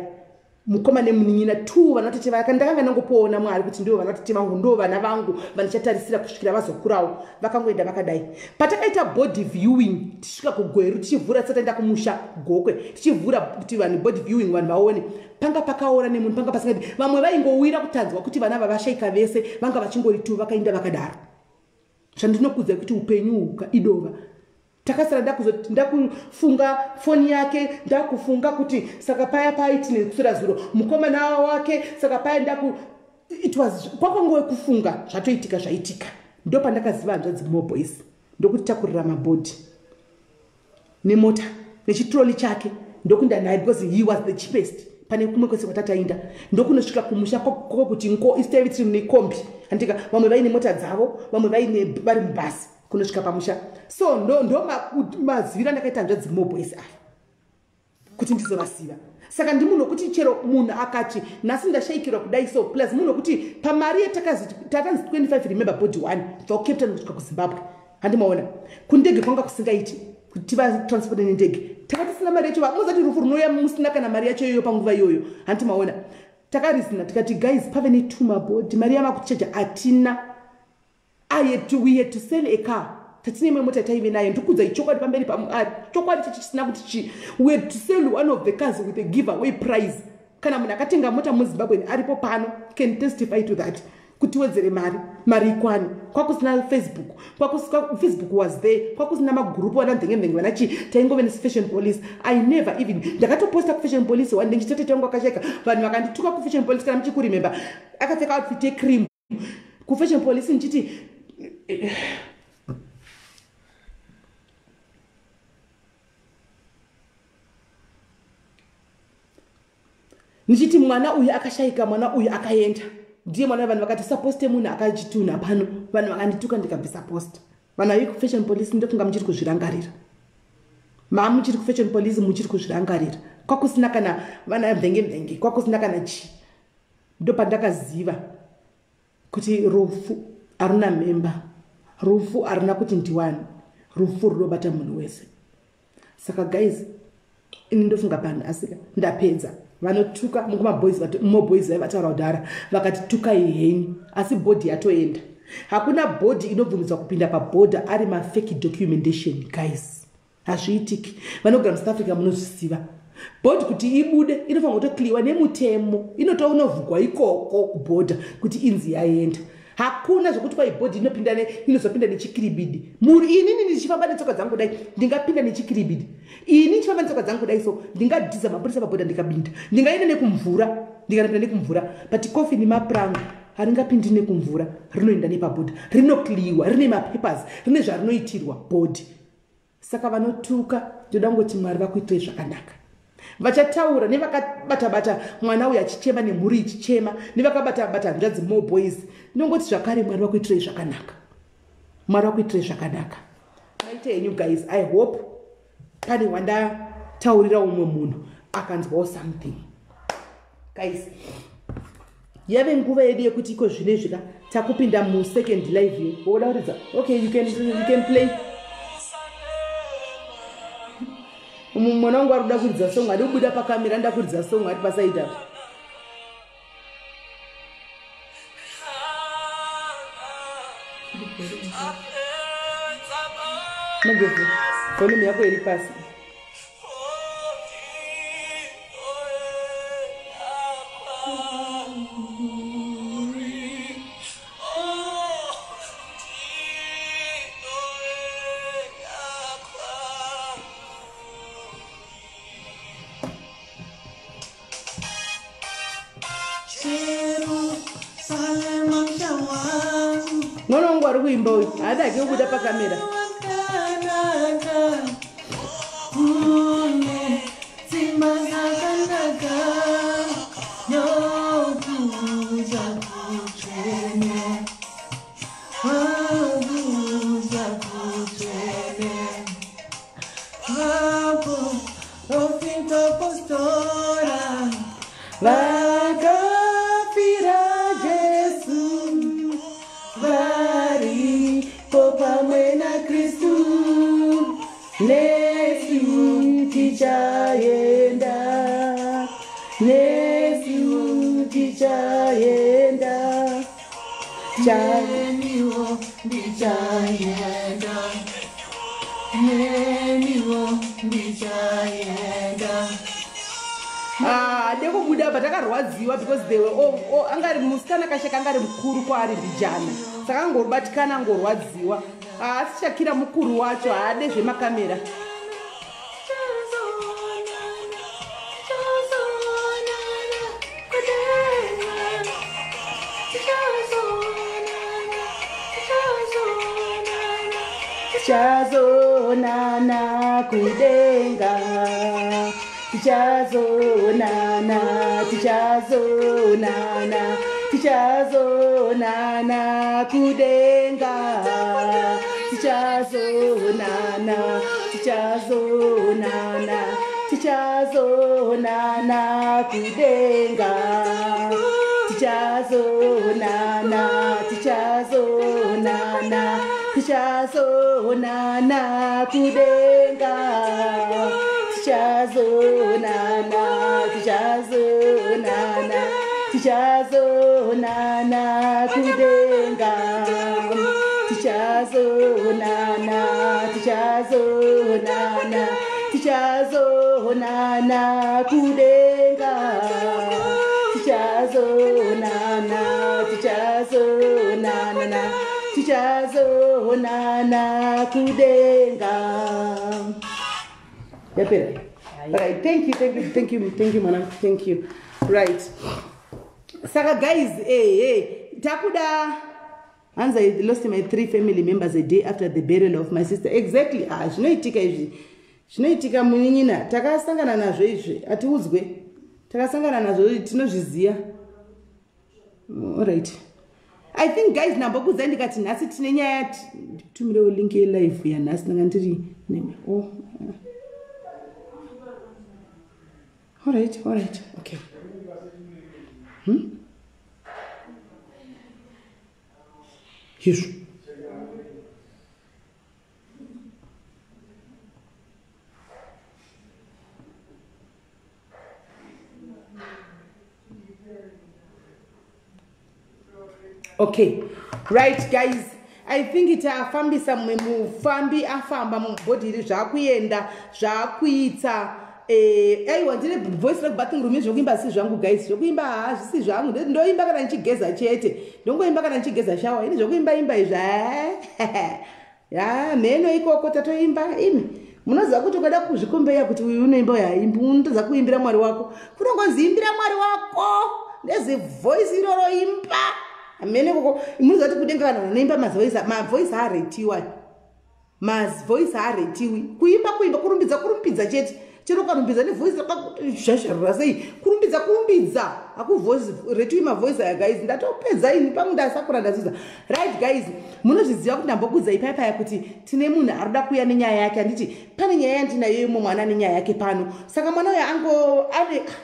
mukoma nemunin'ina 2 vanototi vakandanga nangopoona Mwari kuti ndivo vanototi vangu ndo vana vangu vanichatarisira kusvikira vazokurawo vakangoenda vakadai patakaita body viewing tisvika kuGweru tichivhura tsataenda kumusha Gokwe tichivhura kuti vanhu body viewing vanhu vaone panga pakaora nemunhu panga pasingadi vamwe vaingowira kutanzwa kuti vana vavashaika vese vanga vachingoritu vakaenda vakadaro zvandinokudza kuti upenyu idova takasara ndakufunga foni yake ndakufunga kuti saka paya paitine kusura zuro mukoma nawo wake saka paya it was kwakangowe kufunga zvatoitika zvaitika ndo pandakaziva hanzvadzi mo boys ndokuti takurira mabhodhi nemota nechitroli chake ndokunda naye because he was the cheapest pane kumwe kwese kwatatainda ndokunosvika kumusha koko kuti nko istevitri nekombi andika vamwe vaine mota dzavo vamwe vaine vari mubhasi kunosvika pamusha so ndo mazivira ndakaita hanzvadzi mo boys ava kuti ndizovasiva saka ndimunhu kuti chero munhu akati nhasi ndashaikirwa kudai so plus munhu kuti pamari takanzi 25 remember body 1 for Cape Town kusvika kuZimbabwe handimaona kundege kwanga kusingaiti kuti tiva transport nendege takatisina mari yacho muzati rufu runoya musina kana mari yacho iyoyo panguva iyoyo handimaona takarizina tikati guys pave ne2 mabhodhi mari yamakuchaja atina we had to sell a car. Tatine mota taive nayo ndikudza ichokwadi pamberi chokwadi chisina kuti we had to sell one of the cars with a giveaway prize. Kana munhu akatenga mota muZimbabwe aripo pano can testify to that. Kuti wedzere mari ikwani. Kwakusina Facebook was there. Kwakusina magroup vanandengendengi vanachi taingove neFashion Police. I never even ndakatoposta kuFashion Police one day ndichitete wangu akasheka vanhu vakandituka kuFashion Police kana muchikuremember akapfeka outfit yecream kuFashion Police ndichiti nichiti mwana uyu akashaika mwana uyu akaenda ndiye mwana vanhu vakati suppost munhu akachituna pano vanhu vakandituka ndikabvisa post vanhu vari kuFashion Police ndofunga muchiri kuzvirangarira muchiri kuFashion Police muchiri kuzvirangarira kwakusina kana vana mvenge kwakusina kana chi ndo pandakaziva kuti rufu aruna member rufu aruna kuti ndiwani rufu runobata munhu wese saka guys ini ndofunga pano asika ndapedza vanotuka mo boys vataura kudhara vakati tukai henyu asi bhodhi yatoenda hakuna bhodhi inobvumidzwa kupinda pabhodha ari mafake documentation guys hazviitiki vanogara muSouth Africa munozvisiva bhodhi kuti ibude inofanirwa kutokliwa nemutemo inotovhugwa ikoko kubhodha kuti inzi yaenda hakuna zvokuti kwai bhodhi inozopinda nechikiribidi inini ndichifamba netsoka dzangu kudai ndingapinda nechikiribidi ini ndichifamba netsoka dzangu kudai so ndingadhiza mapurisa pabhodha ndikabinda ndingaenda nekumvura ndikapinda nekumvura but kofi nemapuranga haringapindi nekumvura rinoenda nepabhodha rinokliwa rine mapapers rine zvarinoitirwa bhodhi saka vanotuka ndoda ngoti Mwari vakuitire zvakanaka vachataura nevakabata mwana uyu achichema nemhuri ichichema nevakabata hanzvadzi mo boys ndongoti zvakare Mwari vakuitire zvakanaka Mwari vakuitire zvakanaka maite henyu guys I hope pane wandataurira umwe munhu akanzwawo something guys yave nguva yedu yekuti iko zvine zvika takupinda second live woda kuridza okay you can play mwana wangu ari kuda kuridza song adi kubuda pakamera nda kuridza song ati pasaita mangevu volume yako iri pasi mwana wangu uri kuimba uyu haadake kubuda pakamera. Vakafira Jesu vari popamwe naKristu nesu tichaenda neniwo ndichaenda ndekubuda patakarwadziwa because they were angari musikana kasheka angari mukuru kwaari mbijana saka angorubatikana angorwadziwa asi Shakira mukuru wacho haade zvemakamera. Tichazonana kudenga, tichazonana kudenga, tichazonana kudenga, tichazonana kudenga, Right, thank you, Mana. Thank you. Right. Saka guys, takuda. Once I lost my 3 family members a day after the burial of my sister. Exactly. Zvinoitika munyina. Takasangana nazvo izvi. Atiudzwe. Takasangana nazvo tinozviziya. All right. I think guys nambokudza ndikati nhasi tine nyaya tumirewo link live ya nhasi ndanga ndiri neme. All right. Okay. Here. Okay, right guys, I think itafambisa mufambi afamba mubhodhiri zvakuenda zvakuita aiwa ndine voice note bathing room zvokuimba si zvangu guys, zvokuimba hazvisi zvangu, ndoimba kana ndichigeza chete, ndongoimba kana ndichigeza shawa, ini zvokuimba izvi ya mheno ikoko tatoimba imi munoziva kuti ukada kuzvikombeya kuti uyu unoimba yaimbi unotodza kuimbira Mwari wako, kunongonzi imbira Mwari wako ndezi voice iroro imba amene koko munoziva kuti kudenga kana unoimba mavoice haaretiwa, mavoice haaretiwi, kuimba kurumbidza chete chero karumbidza nevoice rakazhazharura sei, kurumbidza hakuvoice retiwi mavoice aya guys, ndatopedza ini pamwe ndasakura ndadzidza. Right guys, munozviziva kuti ndambokudza ipaya kuti tine munhu arikuda kuuya nenyaya yake, handiti pane nyaya yandinayo mwana nenyaya yake pano, saka mwana uyu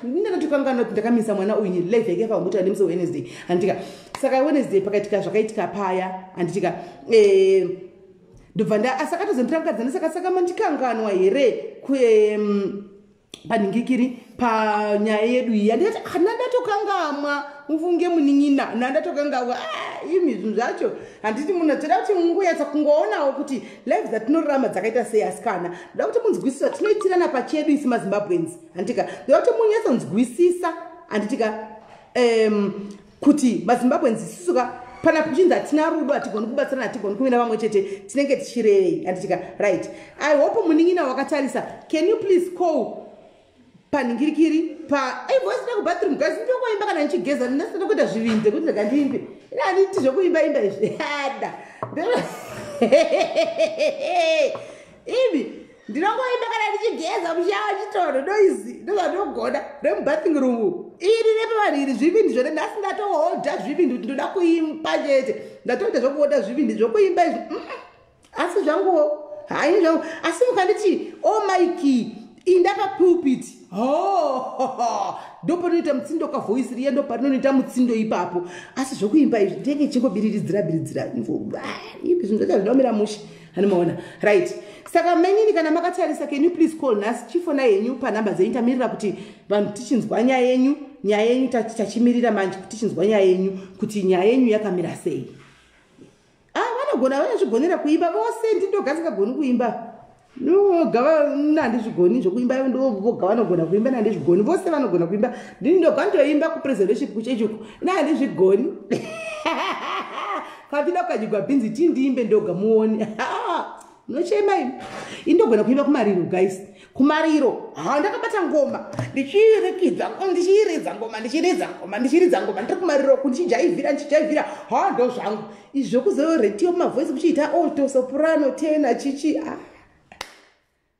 ndinatokanganwa kuti ndakamisa mwana uyu live yake pamuti nemusi Wednesday, handitika saka Wednesday pakaitika zvakaitika paya, handitika ndobva asakatozondiramukadzana saka mandikanganwa here panhingikiri panyaya yedu iyi, handikati nandatokangamwa mufunge munin'ina nandatokangamwa imi zvinhu zvacho handiti munhu toda kuti mungoyatsa kungoonawo kuti live dzatinorarama dzakaita sei, asikana ndoda kuti munzwisisa tinoitirana pachedu isi maZimbabweans, handitika ndoda kuti munyatsonzwisisa, handitika kuti maZimbabweans isusuka pana kuchinzi hatina rudo, hatigoni kubatsirana, hatigoni kuenda vamwe chete, tinenge tichirei, handitika. Right, I hope munin'ina wakatarisa, can you please call panhingirikiri voice note bathroom guys, ndokoimba kana ndichigeza, ndinasinokuita zvivinde kuti ndakandiimbe, handiti zvokuimba izvi hada Ibi ndinongoenda kana ndichigeza mushawa chitoro noizi ndozvanogona remubathing room iri nepamariri zvivindi zvone nhasi ndatoholda zvivindi kuti ndoda kuimba chete ndatoita zvokuoda zvivindi zvokuimba izvi asi zvanguwo haini zvangu asi mukanditi omaiki inda papulpit ndopanoita mutsindo kavoisi riya ndopanoita mutsindo ipapo asi zvokuimba izvi ndenge chingobiridzira ipi zvinhu zvacha zvinomira mushi hanimaona right. Saka menyini kana makatarisa, can you please call nas chifona yenyu panhamba dzeitamirira kuti vanhu tichinzwa nyaya yenyu tachimirira manje kuti tichinzwa nyaya yenyu kuti nyaya yenyu yakamira sei. Vanogona vanozvigonera kuimba vose, ndindogasingagoni kuimba. Gava nandizvigoni zvokuimba ndovoga vanogona kuimba nandizvigoni vose vanogona kuimba. Ndinogandoimba kupreservation kuchechuko nandizvigoni. Kapinda ukajigwa bhinzi tindiimbe ndoga muone. Nochema imi indogona kuimba kumariro guys, kumariro ndakabata ngoma ndichiridza ngoma ndichiridza ngoma ndiri kumariro kundichijaivhira ndo zvangu izvo kuzoretio mavoice kuchiita alto soprano tenor chichi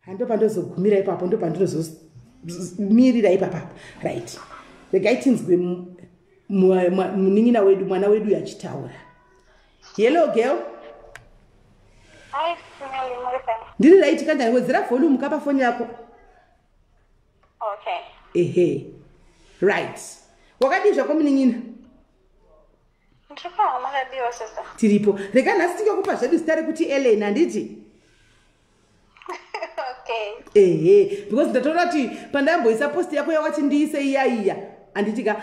ndopandozogumira ipapo ndopandinozomirira ipapapo right. Regai tinzwe munin'ina wedu mwana wedu yachitaura. Hello girl. Hi, Melly, ndiri right kanda wedzera volume kapa phone yako. Okay. Ehe. Right. Wakadi zvako munin'ina? Ndiripa makadiwa sister. Tiripo. Rega nhasi tikakupa zvedu zita rekuti Ellen handiti? Okay. Ehe. Because ndatoona kuti pandamboisa post yako yawati ndiise iya. Anditika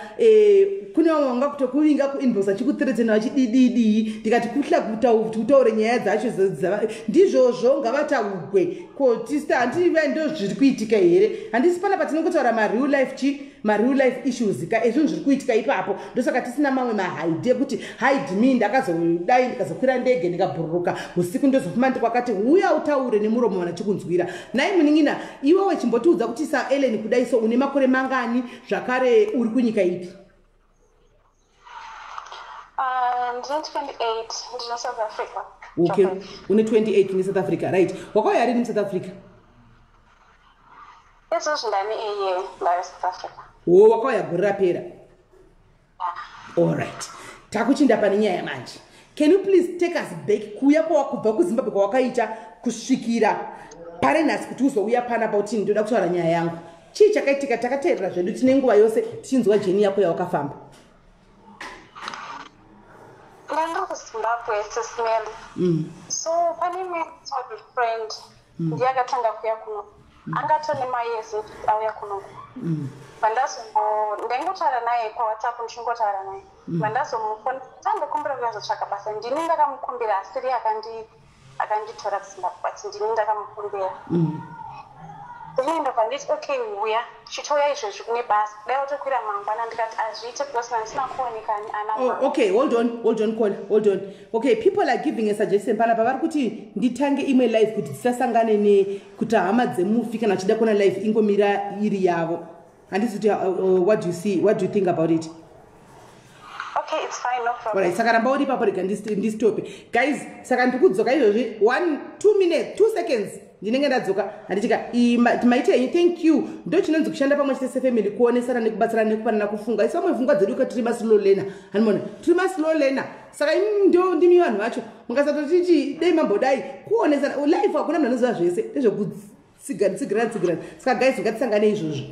kune vamwe vanga kutokuvinga kuinbox achikuteretena vachidididi ndikati kuhla kutaure nyaya dzacho ndizvozvo ngavataugwe ko handive ndo zviri kuitika here. Handisi pana patinongotaura mareal life issues ka ezvinhu zviri kuitika ipapo ndosaka tisina mamwe mahide ekuti hide me ndakazodai ndikazokwira ndege ndikabhururuka usiku ndozofuma ndikwakati uya utaure nemuromo wana chikunzwira. Naye munin'ina iwewe chimbotiudza kuti sa Ellen kudai so une makore mangani zvakare uri kunyika ipi? I'm 28 in South Africa. Okay, une 28 in South Africa, right. Wakauya rini South Africa? Yes, ndani la South Africa. Wakauya gore rapera? All right. Takuchinda pane nyaya manje. Can you please take us back kuya kwawakubva kuZimbabwe kwawakaita kusvikira pare nhasi kuti uzouya pana pauti ndoda kutaura nyaya yangu? Chii chakaitika? Takateerera zvedu tine nguva yose tichinzwa jeni yako yawakafamba. Ndanga kuZimbabwe Sis Melly. So pane mutual friend ndiyakatanga kuya kuno. Angatone mayezi auya kuno. Ndengotaura naye paWhatsApp ndichingotaura naye. Vandazomufona tandokumbira kuzotsvaka basa ndini ndakamukumbira asiri akanditora kuZimbabwe but ndini ndakamukumbira. Ndinendo panditi okay uya chitouya izvozvi kune basa dai watokwira mangwana ndikati azviite because ndisina kuoneka ana. Okay, hold on. Okay, people are giving a suggestion pana pavari kuti nditange imwe live kuti tisasangane nekuti hama dzemufi kana chida kuona live ingomira iri yavo. Handisi kuti what do you think about it? Okay, it's fine, no problem. Alright, saka ramba uri papo rega ndisitope. Guys, saka ndikudzoka izvozvi 2 minutes 2 seconds ndinenge ndadzoka handitika maitei thank you ndo chinonzi kushanda pamwe chete sefamily kuonesana nekubatsirana nekupanana kufunga isa mwe pfungwa dzedu tiri maslow learner hanimona tiri maslow learner saka ndo ndimi vanhu vacho mungasatoti dei mambodai kuonesana life hakuna munhu anoziva zvese ndezvekutsigira saka guys ngatisangane izvozvo.